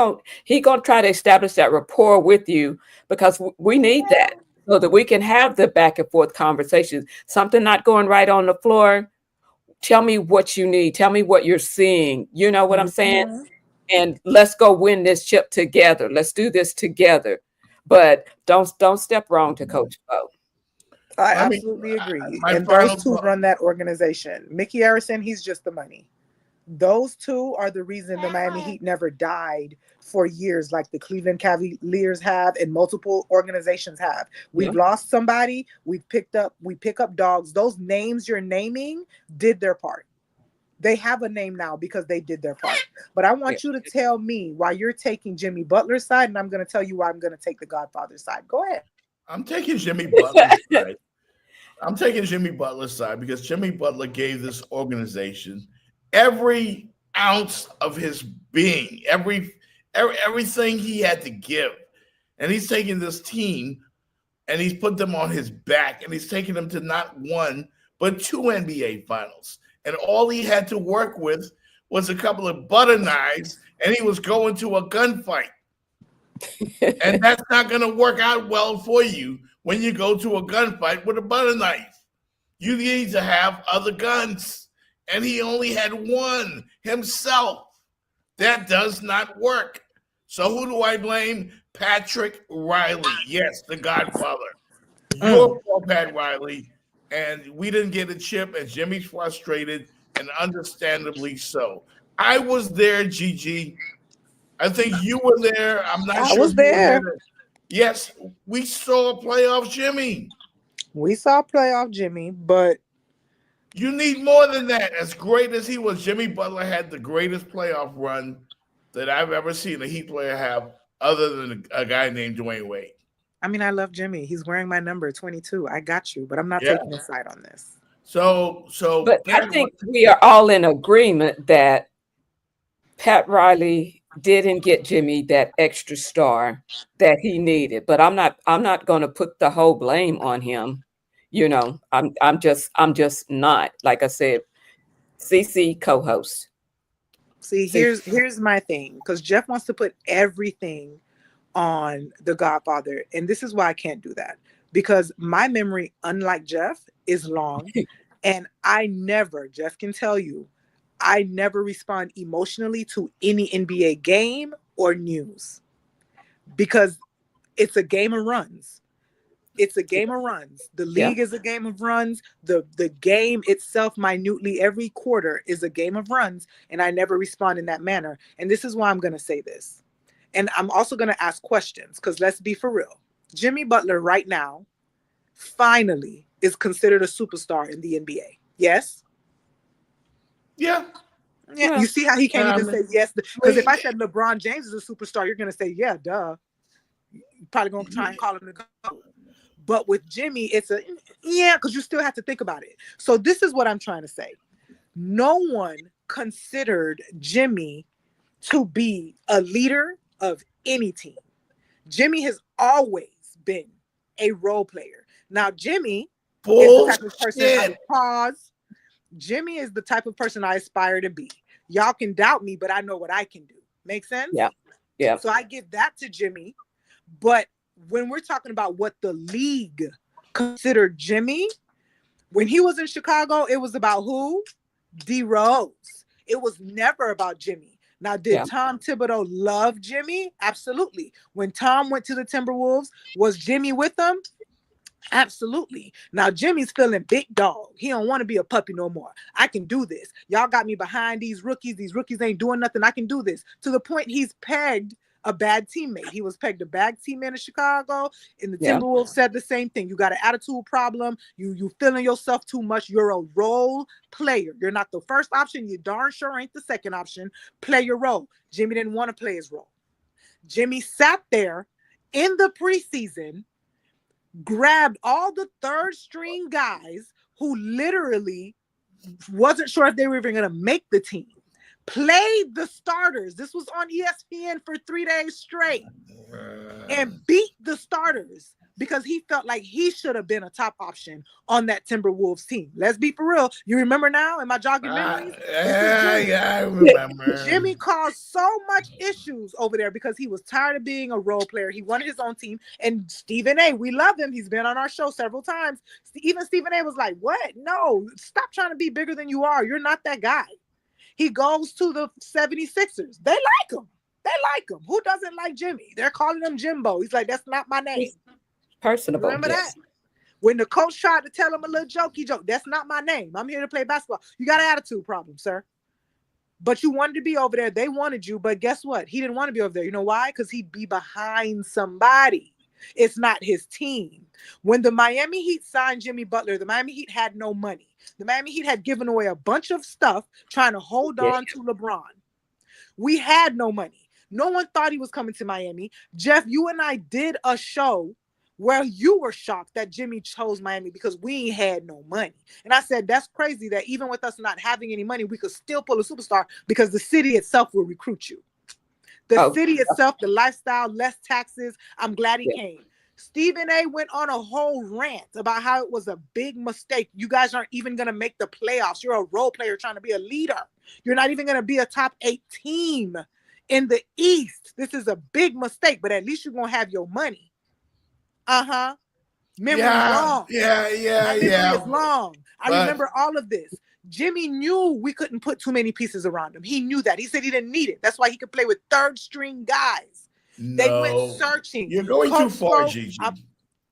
gonna try to establish that rapport with you, because we need that so that we can have the back and forth conversations. Something not going right on the floor, tell me what you need. Tell me what you're seeing. You know what I'm saying? And let's go win this chip together. Let's do this together. But don't step wrong to Coach Spo. I absolutely agree. And those two run that organization. Mickey Arison, he's just the money. Those two are the reason the Miami Heat never died for years, like the Cleveland Cavaliers have and multiple organizations have. We've lost somebody. We pick up dogs. Those names you're naming did their part. They have a name now because they did their part. But I want you to tell me why you're taking Jimmy Butler's side, and I'm going to tell you why I'm going to take the Godfather's side. Go ahead. I'm taking Jimmy Butler's side. I'm taking Jimmy Butler's side because Jimmy Butler gave this organization every ounce of his being, everything he had to give. And he's taking this team and he's put them on his back, and he's taking them to not one, but 2 NBA finals. And all he had to work with was a couple of butter knives, and he was going to a gunfight. And that's not going to work out well for you when you go to a gunfight with a butter knife. You need to have other guns. And he only had one himself. That does not work. So who do I blame? Patrick Riley. Yes, the Godfather. You're poor Pat Riley. And we didn't get a chip, and Jimmy's frustrated, and understandably so. I was there, Gigi. I think you were there. I'm not sure. I was there. Yes, we saw playoff Jimmy. We saw playoff Jimmy, but you need more than that. As great as he was, Jimmy Butler had the greatest playoff run that I've ever seen a Heat player have, other than a guy named Dwayne Wade. I mean, I love Jimmy. He's wearing my number 22. I got you, but I'm not taking a side on this. But I think we are all in agreement that Pat Riley didn't get Jimmy that extra star that he needed. But I'm not going to put the whole blame on him. You know, I'm just not. Like I said, CC co-host. See, here's my thing, because Jeff wants to put everything on the Godfather, and this is why I can't do that, because my memory, unlike Jeff, is long. And Jeff can tell you, I never respond emotionally to any NBA game or news, because it's a game of runs. It's a game of runs. The league is a game of runs. The game itself, minutely, every quarter is a game of runs, and I never respond in that manner. And this is why I'm going to say this. And I'm also going to ask questions, because let's be for real. Jimmy Butler right now finally is considered a superstar in the NBA. Yes? Yeah. You see how he can't even say yes? Because if I said LeBron James is a superstar, you're going to say, yeah, duh. You're probably going to try and call him the GOAT. But with Jimmy, it's a because you still have to think about it. So this is what I'm trying to say. No one considered Jimmy to be a leader of any team. Jimmy has always been a role player. Now, Jimmy is the type of person Jimmy is the type of person I aspire to be. Y'all can doubt me, but I know what I can do. Make sense? Yeah. So I give that to Jimmy. But when we're talking about what the league considered Jimmy, when he was in Chicago, it was about who? D Rose. It was never about Jimmy. Now, did Tom Thibodeau love Jimmy? Absolutely. When Tom went to the Timberwolves, was Jimmy with them? Absolutely. Now, Jimmy's feeling big dog. He don't want to be a puppy no more. I can do this. Y'all got me behind these rookies. These rookies ain't doing nothing. I can do this. To the point he's pegged a bad teammate. He was pegged a bad teammate in Chicago, and the Timberwolves said the same thing. You got an attitude problem. You feeling yourself too much. You're a role player. You're not the first option. You darn sure ain't the second option. Play your role. Jimmy didn't want to play his role. Jimmy sat there in the preseason, grabbed all the third string guys who literally wasn't sure if they were even going to make the team. Played the starters. This was on ESPN for 3 days straight and beat the starters because he felt like he should have been a top option on that Timberwolves team. Let's be for real. You remember now? Am I jogging memories? I remember. Jimmy caused so much issues over there because he was tired of being a role player. He wanted his own team. And Stephen A., we love him. He's been on our show several times. Even Stephen A. was like, what? No, stop trying to be bigger than you are. You're not that guy. He goes to the 76ers. They like him. They like him. Who doesn't like Jimmy? They're calling him Jimbo. He's like, that's not my name. Personable. Remember that? When the coach tried to tell him a little jokey joke, that's not my name. I'm here to play basketball. You got an attitude problem, sir. But you wanted to be over there. They wanted you. But guess what? He didn't want to be over there. You know why? Because he'd be behind somebody. It's not his team. When the Miami Heat signed Jimmy Butler, the Miami Heat had no money. The Miami Heat had given away a bunch of stuff trying to hold on to LeBron. We had no money. No one thought he was coming to Miami. Jeff, you and I did a show where you were shocked that Jimmy chose Miami because we had no money. And I said, that's crazy that even with us not having any money, we could still pull a superstar because the city itself will recruit you. The city itself, the lifestyle, less taxes. I'm glad he came. Stephen A. went on a whole rant about how it was a big mistake. You guys aren't even going to make the playoffs. You're a role player trying to be a leader. You're not even going to be a top 8 team in the East. This is a big mistake, but at least you're going to have your money. Memory is long. Memory is long. I remember all of this. Jimmy knew we couldn't put too many pieces around him. He knew that. He said he didn't need it. That's why he could play with third string guys. They went searching. You're going too far, Gigi. Coach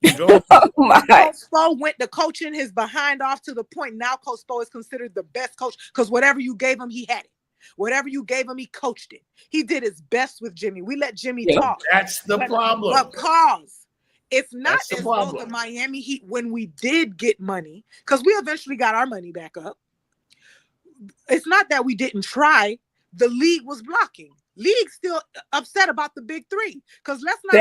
Spo went to coaching his behind off to the point now Coach Spo is considered the best coach because whatever you gave him, he had it. Whatever you gave him, he coached it. He did his best with Jimmy. We let Jimmy talk. That's the problem. But pause. It's not as though the Miami Heat, when we did get money, because we eventually got our money back up. It's not that we didn't try. The league was blocking. League still upset about the big three. Because let's not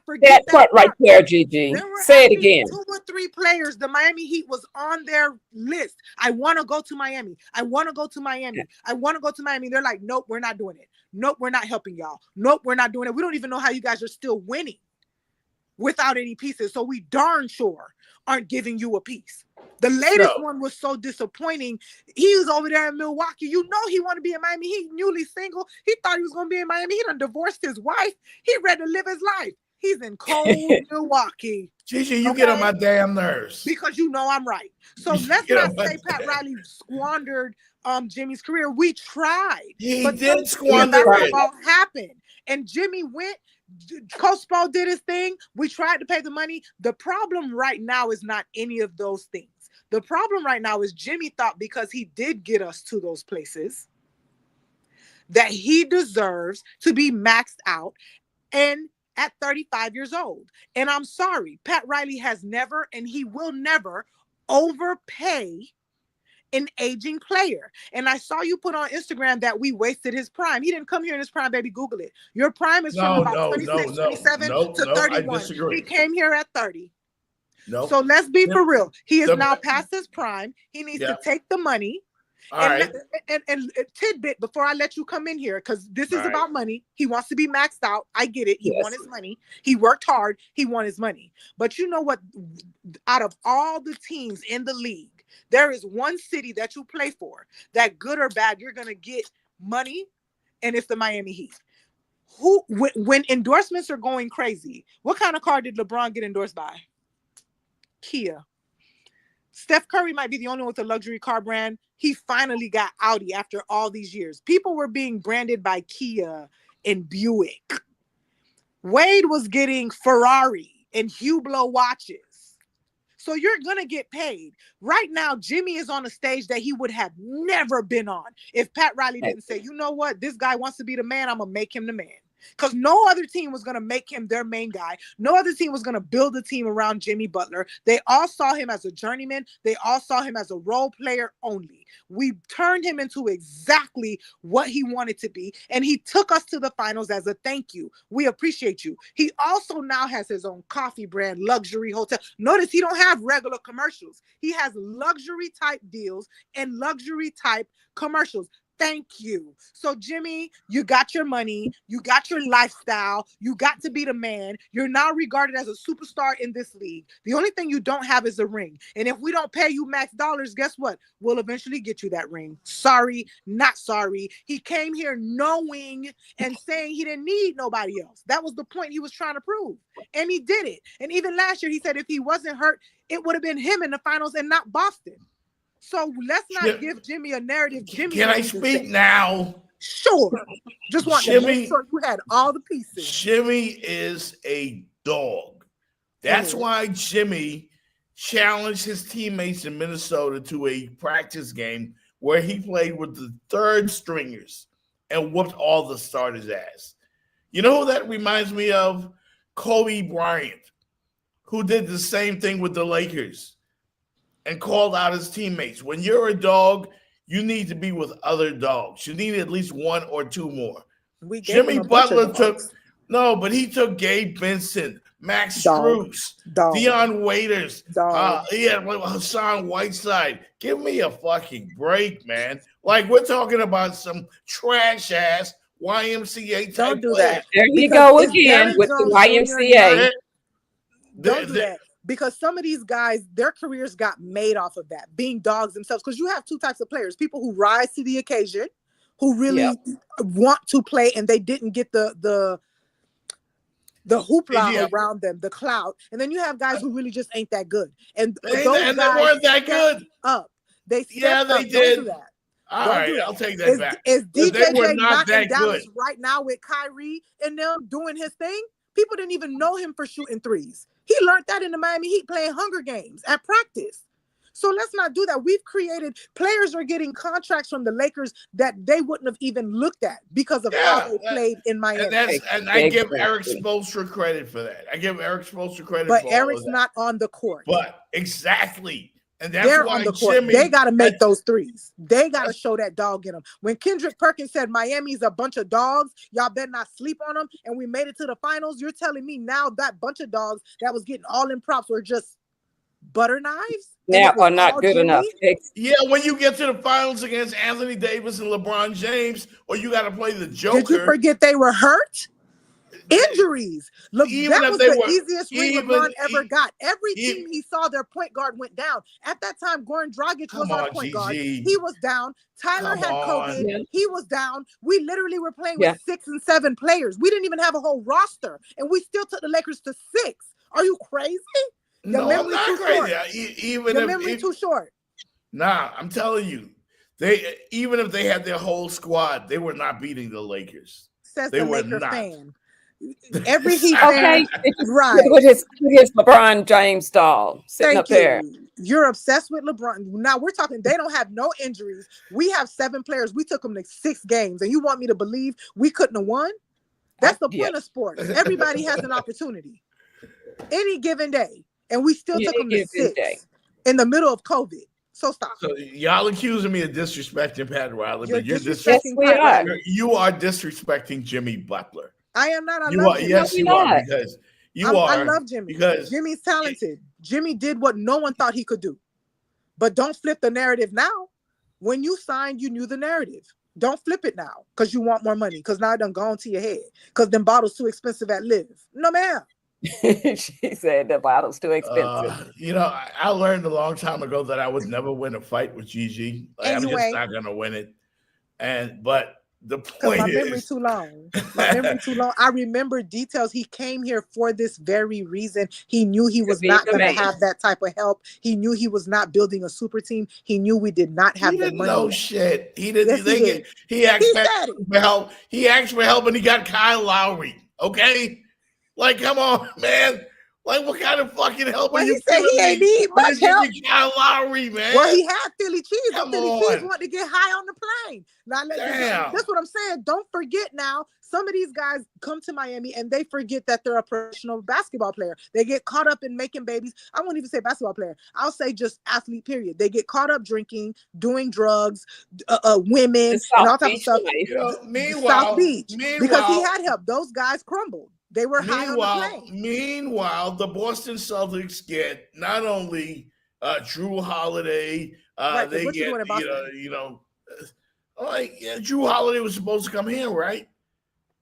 forget that part right there, Gigi. Say it again. 2 or 3 players, the Miami Heat was on their list. I want to go to Miami. I want to go to Miami. I want to go to Miami. They're like, nope, we're not doing it. Nope, we're not helping y'all. Nope, we're not doing it. We don't even know how you guys are still winning without any pieces. So we darn sure aren't giving you a piece. The latest one was so disappointing. He was over there in Milwaukee. You know he wanted to be in Miami. He newly single. He thought he was going to be in Miami. He done divorced his wife. He ready to live his life. He's in cold Milwaukee. Gigi, you get on my damn nerves. Because you know I'm right. So let's not say Pat Riley squandered Jimmy's career. We tried. He did squander it. Happened. And Jimmy went. Coach Spo did his thing. We tried to pay the money. The problem right now is not any of those things. The problem right now is Jimmy thought because he did get us to those places that he deserves to be maxed out and at 35 years old. And I'm sorry, Pat Riley has never and he will never overpay an aging player. And I saw you put on Instagram that we wasted his prime. He didn't come here in his prime, baby. Google it. Your prime is from about 26, 27 to 31. He came here at 30. No. So let's be for real. He is now past his prime. He needs to take the money. And tidbit before I let you come in here, because this is about money. He wants to be maxed out. I get it. He wants his money. He worked hard. He wants his money. But you know what? Out of all the teams in the league, there is one city that you play for that, good or bad, you're going to get money, and it's the Miami Heat. When endorsements are going crazy, what kind of car did LeBron get endorsed by? Kia. Steph Curry might be the only one with a luxury car brand. He finally got Audi after all these years. People were being branded by Kia and Buick. Wade was getting Ferrari and Hublot watches. So you're going to get paid. Right now, Jimmy is on a stage that he would have never been on if Pat Riley didn't say, you know what, this guy wants to be the man, I'm going to make him the man. Because no other team was going to make him their main guy. No other team was going to build a team around Jimmy Butler. They all saw him as a journeyman. They all saw him as a role player only. We turned him into exactly what he wanted to be, and he took us to the finals as a thank you. We appreciate you. He also now has his own coffee brand, luxury hotel. Notice he don't have regular commercials. He has luxury type deals and luxury type commercials. Thank you. So, Jimmy, you got your money. You got your lifestyle. You got to be the man. You're now regarded as a superstar in this league. The only thing you don't have is a ring. And if we don't pay you max dollars, guess what? We'll eventually get you that ring. Sorry, not sorry. He came here knowing and saying he didn't need nobody else. That was the point he was trying to prove. And he did it. And even last year, he said if he wasn't hurt, it would have been him in the finals and not Boston. So let's not give Jimmy a narrative. Jimmy, can I speak now? Sure. Just want to make sure you had all the pieces. Jimmy is a dog. That's why Jimmy challenged his teammates in Minnesota to a practice game where he played with the third stringers and whooped all the starters' ass. You know who that reminds me of? Kobe Bryant, who did the same thing with the Lakers and called out his teammates. When you're a dog, you need to be with other dogs. You need at least one or two more. Jimmy Butler took he took Gabe Vincent, Max Strus, Dion Waiters. He had Hassan Whiteside. Give me a fucking break, man. Like, we're talking about some trash ass YMCA type. Don't do that. There you go again with the YMCA. Don't do that. Because some of these guys, their careers got made off of that, being dogs themselves. Because you have two types of players: people who rise to the occasion, who really want to play, and they didn't get the hoopla around them, the clout. And then you have guys who really just ain't that good. And those guys they weren't that good. They did. Don't do that. All right, I'll take that back. Is DJJ knocking Dallas right now with Kyrie and them doing his thing? People didn't even know him for shooting threes. He learned that in the Miami Heat playing Hunger Games at practice. So let's not do that. We've created players are getting contracts from the Lakers that they wouldn't have even looked at because of how they played in Miami. And I give Eric Spoelstra credit for that. But Eric's not on the court. But exactly. And that's they're why on the court. They got to make those threes. They got to show that dog in them. When Kendrick Perkins said Miami's a bunch of dogs, y'all better not sleep on them, and we made it to the finals, you're telling me now that bunch of dogs that was getting all in props were just butter knives? Now are not good enough. Yeah, when you get to the finals against Anthony Davis and LeBron James, or you got to play the Joker. Did you forget they were hurt? Injuries. Look, that was the easiest ring LeBron ever got. Every team he saw, their point guard went down. At that time, Goran Dragic was our point guard. He was down. Tyler had COVID. He was down. We literally were playing with 6 and 7 players. We didn't even have a whole roster, and we still took the Lakers to 6. Are you crazy? No, I'm not crazy. Your memory too short. Nah, I'm telling you, even if they had their whole squad, they were not beating the Lakers. says They the were Laker not. fan. Every Heat fan, right? With his LeBron James doll sitting up there. You're obsessed with LeBron. Now we're talking. They don't have no injuries. We have 7 players. We took them to 6 games, and you want me to believe we couldn't have won? That's the point of sports. Everybody has an opportunity any given day, and we still took them to 6 in the middle of COVID. So stop. So y'all accusing me of disrespecting Pat Riley, but you're disrespecting Pat Riley. You are disrespecting Jimmy Butler. I am not. I You love are. Jimmy. Yes, you are. Because you are. I love Jimmy. Because Jimmy's talented. Jimmy did what no one thought he could do. But don't flip the narrative now. When you signed, you knew the narrative. Don't flip it now because you want more money. Because now it done gone to your head. Because them bottles too expensive at Live. No, ma'am. She said the bottle's too expensive. You know, I learned a long time ago that I would never win a fight with GIGI. Like, I'm just not gonna win it. But the point my is, memory too long. My memory too long. I remember details. He came here for this very reason. He knew he was not going to have that type of help. He knew he was not building a super team. He knew we did not have the money. No shit. He didn't. Yes, he asked for help. He asked for help, and he got Kyle Lowry. Okay, like come on, man. Like, what kind of fucking help are you giving me? He ain't need much help. Kyle Lowry, man. Well, he had Philly cheese. Come Philly on. cheese wanted to get high on the plane. Now, that's what I'm saying. Don't forget now, some of these guys come to Miami and they forget that they're a professional basketball player. They get caught up in making babies. I won't even say basketball player. I'll say just athlete, period. They get caught up drinking, doing drugs, women, and all types of stuff. South Beach. Because he had help. Those guys crumbled. They were high on the plane. Meanwhile, the Boston Celtics get not only Drew Holiday, they get Drew Holiday was supposed to come here, right?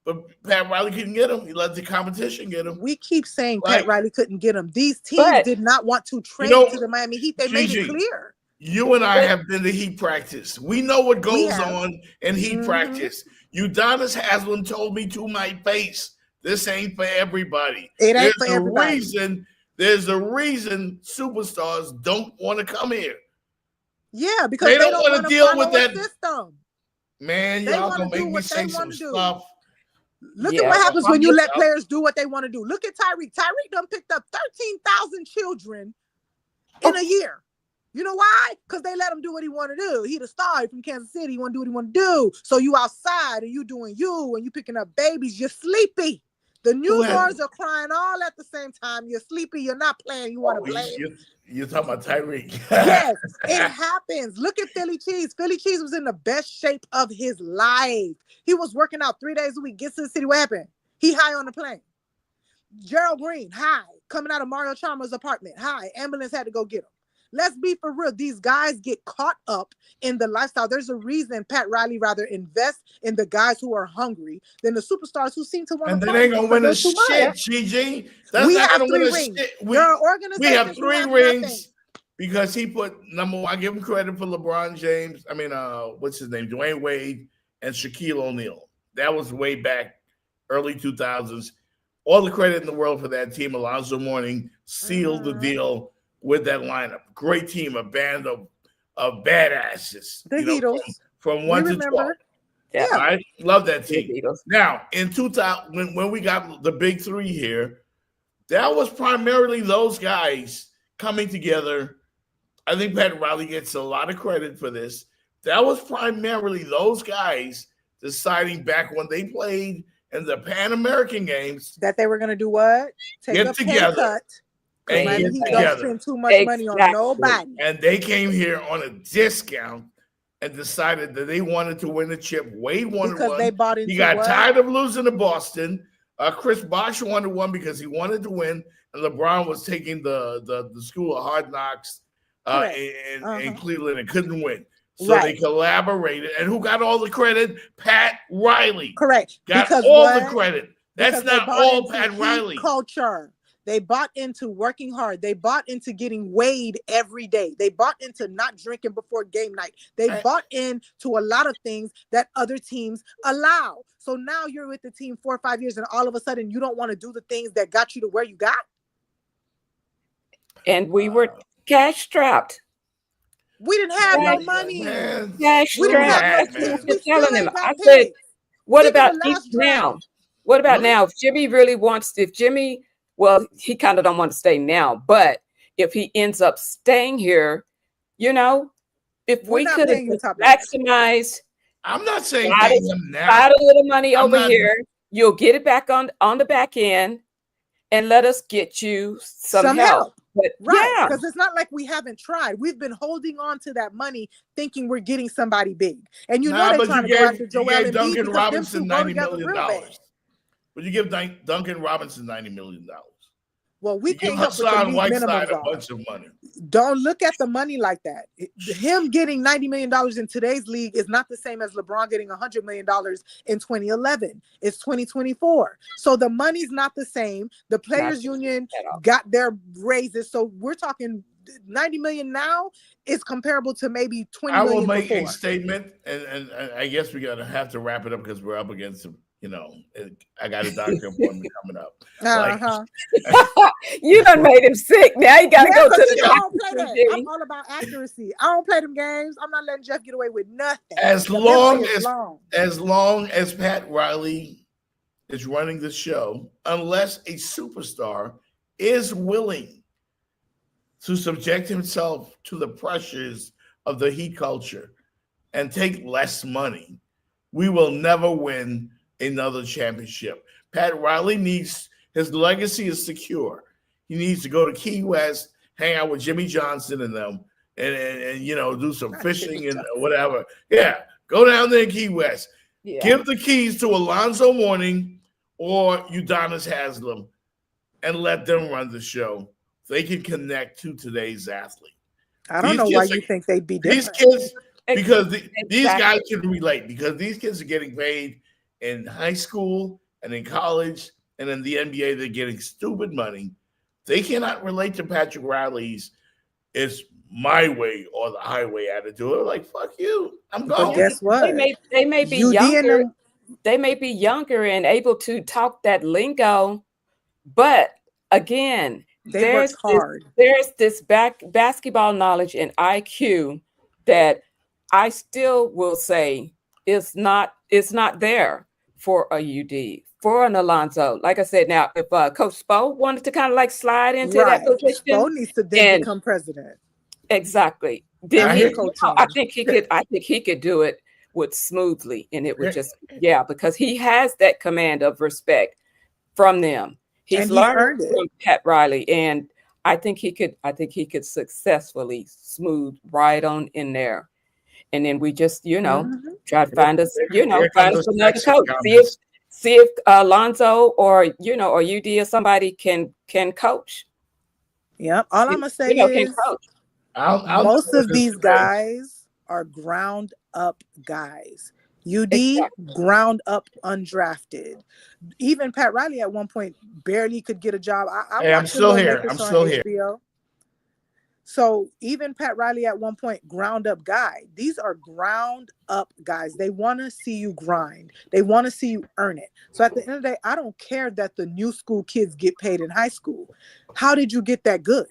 But Pat Riley couldn't get him. He let the competition get him. We keep saying Pat Riley couldn't get him. These teams did not want to trade to the Miami Heat. They made it clear. You and I have been to Heat practice. We know what goes on in Heat practice. Udonis Haslem told me to my face, this ain't for everybody. It ain't for everybody. There's a reason superstars don't want to come here. Yeah, because they don't want to deal with that system. Man, y'all gonna make me say some stuff. Look at what happens when you let players do what they want to do. Look at Tyreek. Tyreek done picked up 13,000 children in a year. You know why? Because they let him do what he want to do. He the star from Kansas City. He want to do what he want to do. So you outside and you doing you and you picking up babies. You're sleepy. The newborns are crying all at the same time. You're sleepy. You're not playing. You want to play. You're talking about Tyreek. Yes, it happens. Look at Philly Cheese. Philly Cheese was in the best shape of his life. He was working out 3 days a week. Gets to the city. What happened? He high on the plane. Gerald Green, high. Coming out of Mario Chalmers' apartment. High. Ambulance had to go get him. Let's be for real. These guys get caught up in the lifestyle. There's a reason Pat Riley rather invest in the guys who are hungry than the superstars who seem to want to. And they ain't gonna win a shit, GG. We have 3 rings. We have 3 rings because he put number 1. I give him credit for LeBron James. I mean, what's his name? Dwayne Wade and Shaquille O'Neal. That was way back, early 2000s. All the credit in the world for that team. Alonzo Mourning sealed the deal with that lineup. Great team, a band of badasses. The Heatles. From 1 to 12. Yeah. I love that team. Now, in 2000, when we got the big 3 here, that was primarily those guys coming together. I think Pat Riley gets a lot of credit for this. That was primarily those guys deciding back when they played in the Pan American Games that they were going to do what? Take a together. Pay cut. And he don't spend too much money on nobody. And they came here on a discount and decided that they wanted to win the chip. Wade wanted one. They bought into he got tired of losing to Boston. Chris Bosh wanted one because he wanted to win, and LeBron was taking the school of hard knocks in Cleveland and couldn't win. So they collaborated. And who got all the credit? Pat Riley. Correct. Got all the credit. That's not all Pat Riley. Culture. They bought into working hard. They bought into getting weighed every day. They bought into not drinking before game night. They bought into a lot of things that other teams allow. So now you're with the team 4 or 5 years and all of a sudden you don't want to do the things that got you to where you got. And we were cash strapped. We didn't have no money. Cash strapped. I said, What about now? What about now? If Jimmy really wants, well, he kind of don't want to stay now, but if he ends up staying here, if we could maximize, I'm not saying pay him now. Slide a little money over here. You'll get it back on the back end, and let us get you some help. But, right, because it's not like we haven't tried. We've been holding on to that money, thinking we're getting somebody big. And they're trying to go after Joel Embiid Duncan because Robinson them two $90 go together million. real bad. But you give Duncan Robinson $90 million. Well, we can't help with the league minimums a bunch of money. Don't look at the money like that. Him getting $90 million in today's league is not the same as LeBron getting $100 million in 2011. It's 2024. So the money's not the same. The players union got their raises. So we're talking $90 million now is comparable to maybe $20 million. I will make before. a statement, and I guess we're gonna have to wrap it up because we're up against some. I got a doctor appointment coming up. You done made him sick. Now you gotta go to the doctor. I'm all about accuracy. I don't play them games. I'm not letting Jeff get away with nothing. As long as Pat Riley is running the show, unless a superstar is willing to subject himself to the pressures of the Heat culture and take less money, we will never win another championship. Pat Riley his legacy is secure. He needs to go to Key West, hang out with Jimmy Johnson and them, and do some fishing and whatever. Yeah, go down there in Key West. Yeah. Give the keys to Alonzo Mourning or Udonis Haslem and let them run the show. They can connect to today's athlete. I don't know why you think they'd be different. These kids, because these guys can relate, because these kids are getting paid in high school and in college and in the NBA. They're getting stupid money. They cannot relate to Patrick Riley's "it's my way" or the highway attitude. They're like, fuck you, I'm going. But guess what? They may be younger. They may be younger and able to talk that lingo, but again, there's this basketball knowledge and IQ that I still will say is not there for a UD, for an Alonzo. Like I said, now if Coach Spo wanted to kind of like slide into that position, Spo needs to then become president. Exactly. I think he could do it with smoothly, and it would just because he has that command of respect from them. He's learned from Pat Riley, and I think he could successfully smooth right on in there. And then we just, try to find us another coach. See if Alonzo or UD or somebody can coach. Yep. All I'm gonna say is most of these guys are ground up guys. UD ground up undrafted. Even Pat Riley at one point barely could get a job. I'm still here. So even Pat Riley at one point, ground up guy. These are ground up guys. They want to see you grind. They want to see you earn it. So at the end of the day, I don't care that the new school kids get paid in high school. How did you get that good?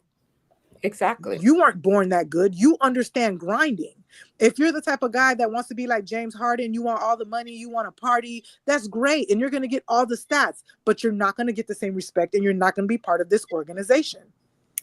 Exactly. You weren't born that good. You understand grinding. If you're the type of guy that wants to be like James Harden, you want all the money, you want to party, that's great. And you're going to get all the stats, but you're not going to get the same respect and you're not going to be part of this organization.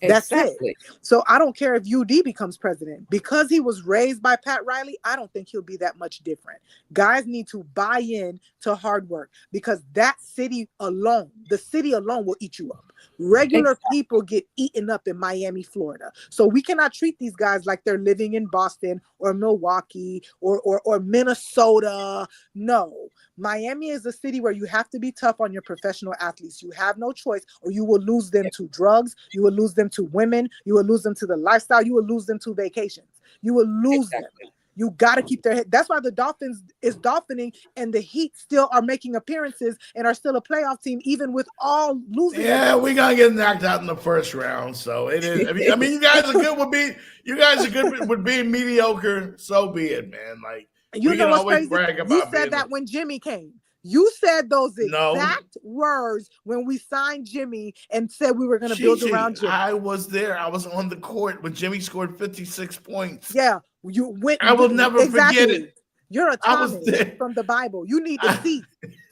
That's it. So I don't care if UD becomes president. Because he was raised by Pat Riley, I don't think he'll be that much different. Guys need to buy in to hard work because that city alone, the city alone will eat you up. Regular people get eaten up in Miami, Florida. So we cannot treat these guys like they're living in Boston or Milwaukee or Minnesota. No. Miami is a city where you have to be tough on your professional athletes. You have no choice, or you will lose them to drugs. You will lose them to women. You will lose them to the lifestyle. You will lose them to vacations. You will lose them. You got to keep their head. That's why the Dolphins is dolphining, and the Heat still are making appearances and are still a playoff team, even with all losing. Yeah, we gotta get knocked out in the first round. So it is. I mean, you guys are good with being mediocre. So be it, man. Like you know what's crazy? You said that when Jimmy came. You said those exact words when we signed Jimmy and said we were going to build around Jimmy. I was there. I was on the court when Jimmy scored 56 points. Yeah, you went. I will never forget it. You're a Thomas from the Bible. You need to see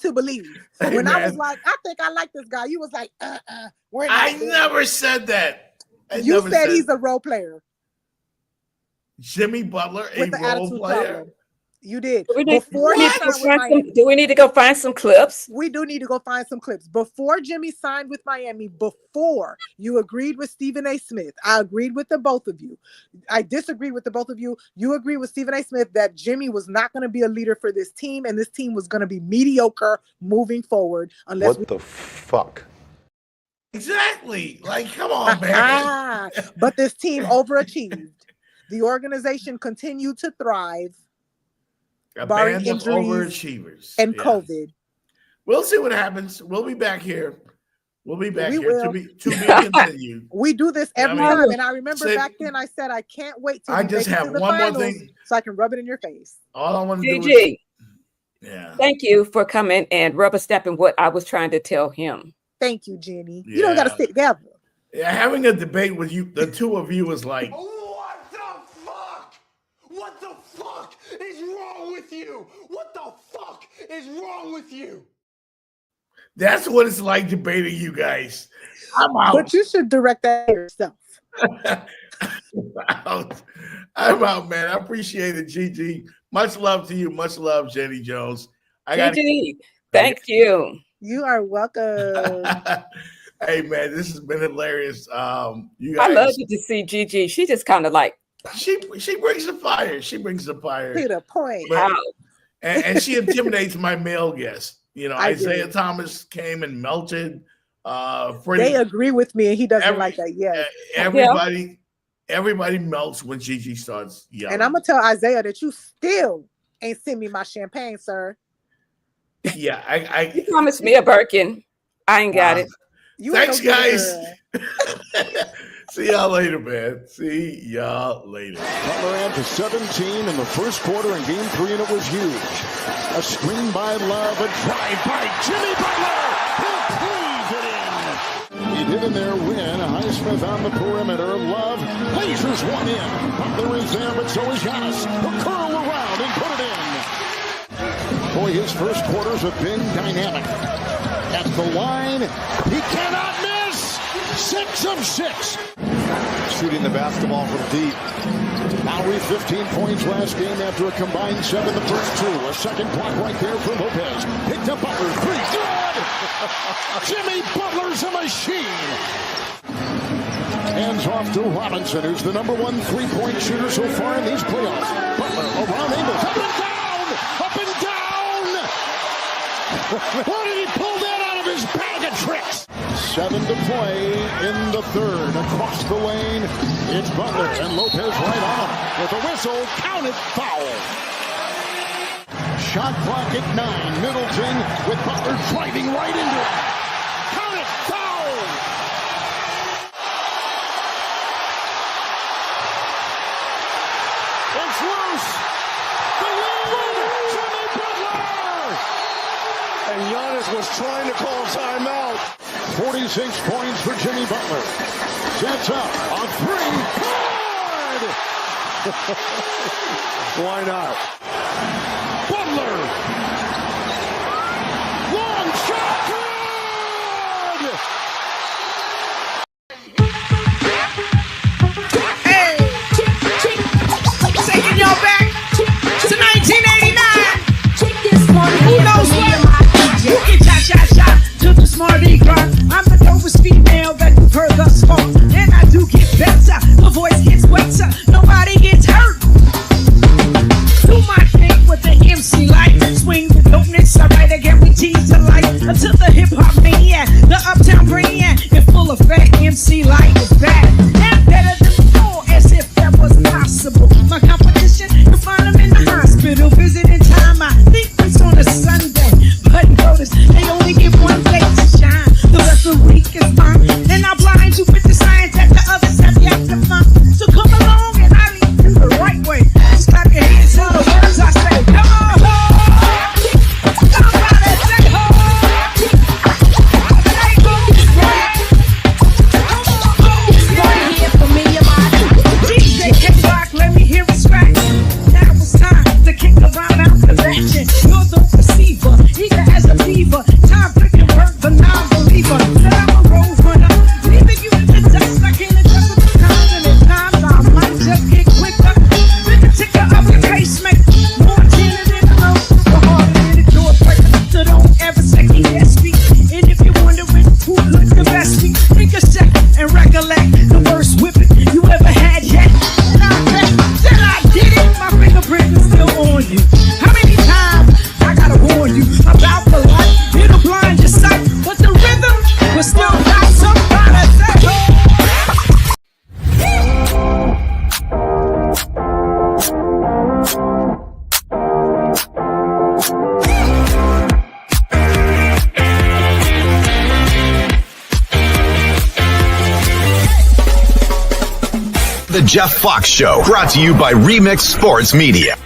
to believe. When I was like, I think I like this guy, you was like, I never said that. You said he's a role player. Jimmy Butler, a role player. Problem. You did. Do we need to go find some clips? We do need to go find some clips. Before Jimmy signed with Miami, before you agreed with Stephen A. Smith, I agreed with the both of you. I disagreed with the both of you. You agreed with Stephen A. Smith that Jimmy was not going to be a leader for this team, and this team was going to be mediocre moving forward. What the fuck? Exactly. Like, come on, man. But this team overachieved. The organization continued to thrive. Barring injuries overachievers and COVID. We'll see what happens. We'll be back here. We'll be back here to be continued. We do this every time. And I remember back then I said I can't wait till I just have one more thing so I can rub it in your face. All I want to do GIGI, is thank you for coming and rubber stepping what I was trying to tell him. Thank you, Jenny. You don't gotta stick together. Yeah, having a debate with you, the two of you, is like, what the fuck is wrong with you? What the fuck is wrong with you? That's what it's like debating you guys. I'm out. But you should direct that yourself. I'm out, man. I appreciate it, Gigi. Much love to you. Much love, Jenny Jones. Gigi, thank you. You are welcome. Hey, man, this has been hilarious. You guys, I love to see Gigi. She just kind of like, She brings the fire. She brings the fire. To the point. And she intimidates my male guests. You know, Isaiah Thomas came and melted. They agree with me, and he doesn't like that. Yes. Everybody melts when Gigi starts yelling. And I'm gonna tell Isaiah that you still ain't send me my champagne, sir. Yeah, you promised me a Birkin. I ain't got it. Thanks, guys. See y'all later, man. See y'all later. Butler ran to 17 in the first quarter in Game 3, and it was huge. A screen by Love, a drive by Jimmy Butler. He cleaves it in. He did in there win. Highsmith on the perimeter. Love lasers one in. Butler is there, but so is Giannis. He'll curl around and put it in. Boy, his first quarters have been dynamic. At the line, he cannot miss. 6 of 6. Shooting the basketball from deep. Lowry 15 points last game after a combined 7 the first 2. A second block right there for Lopez. Picked up Butler. 3. Good! Jimmy Butler's a machine. Hands off to Robinson, who's the #1 3-point shooter so far in these playoffs. Butler around Ingles. Up and down! Up and down! Where did he pull that out of his bag of tricks? 7 to play in the third. Across the lane, it's Butler, and Lopez right on him. With a whistle, counted foul. Shot clock at 9. Middleton with Butler driving right into it. Counted foul. It's loose. The lead, Jimmy Butler. And Giannis was trying to call timeout. 46 points for Jimmy Butler. Sets up on 3. Good! Why not? Butler! Long shot! Good! Hey! Taking y'all back to 1989. Who knows what? You can cha-cha-cha to the smarty car. I'm the dopest female that you've heard thus far. And I do get better. My voice gets wetter. Nobody gets hurt. Do my thing with the MC like The Jeff Fox Show, brought to you by Remix Sports Media.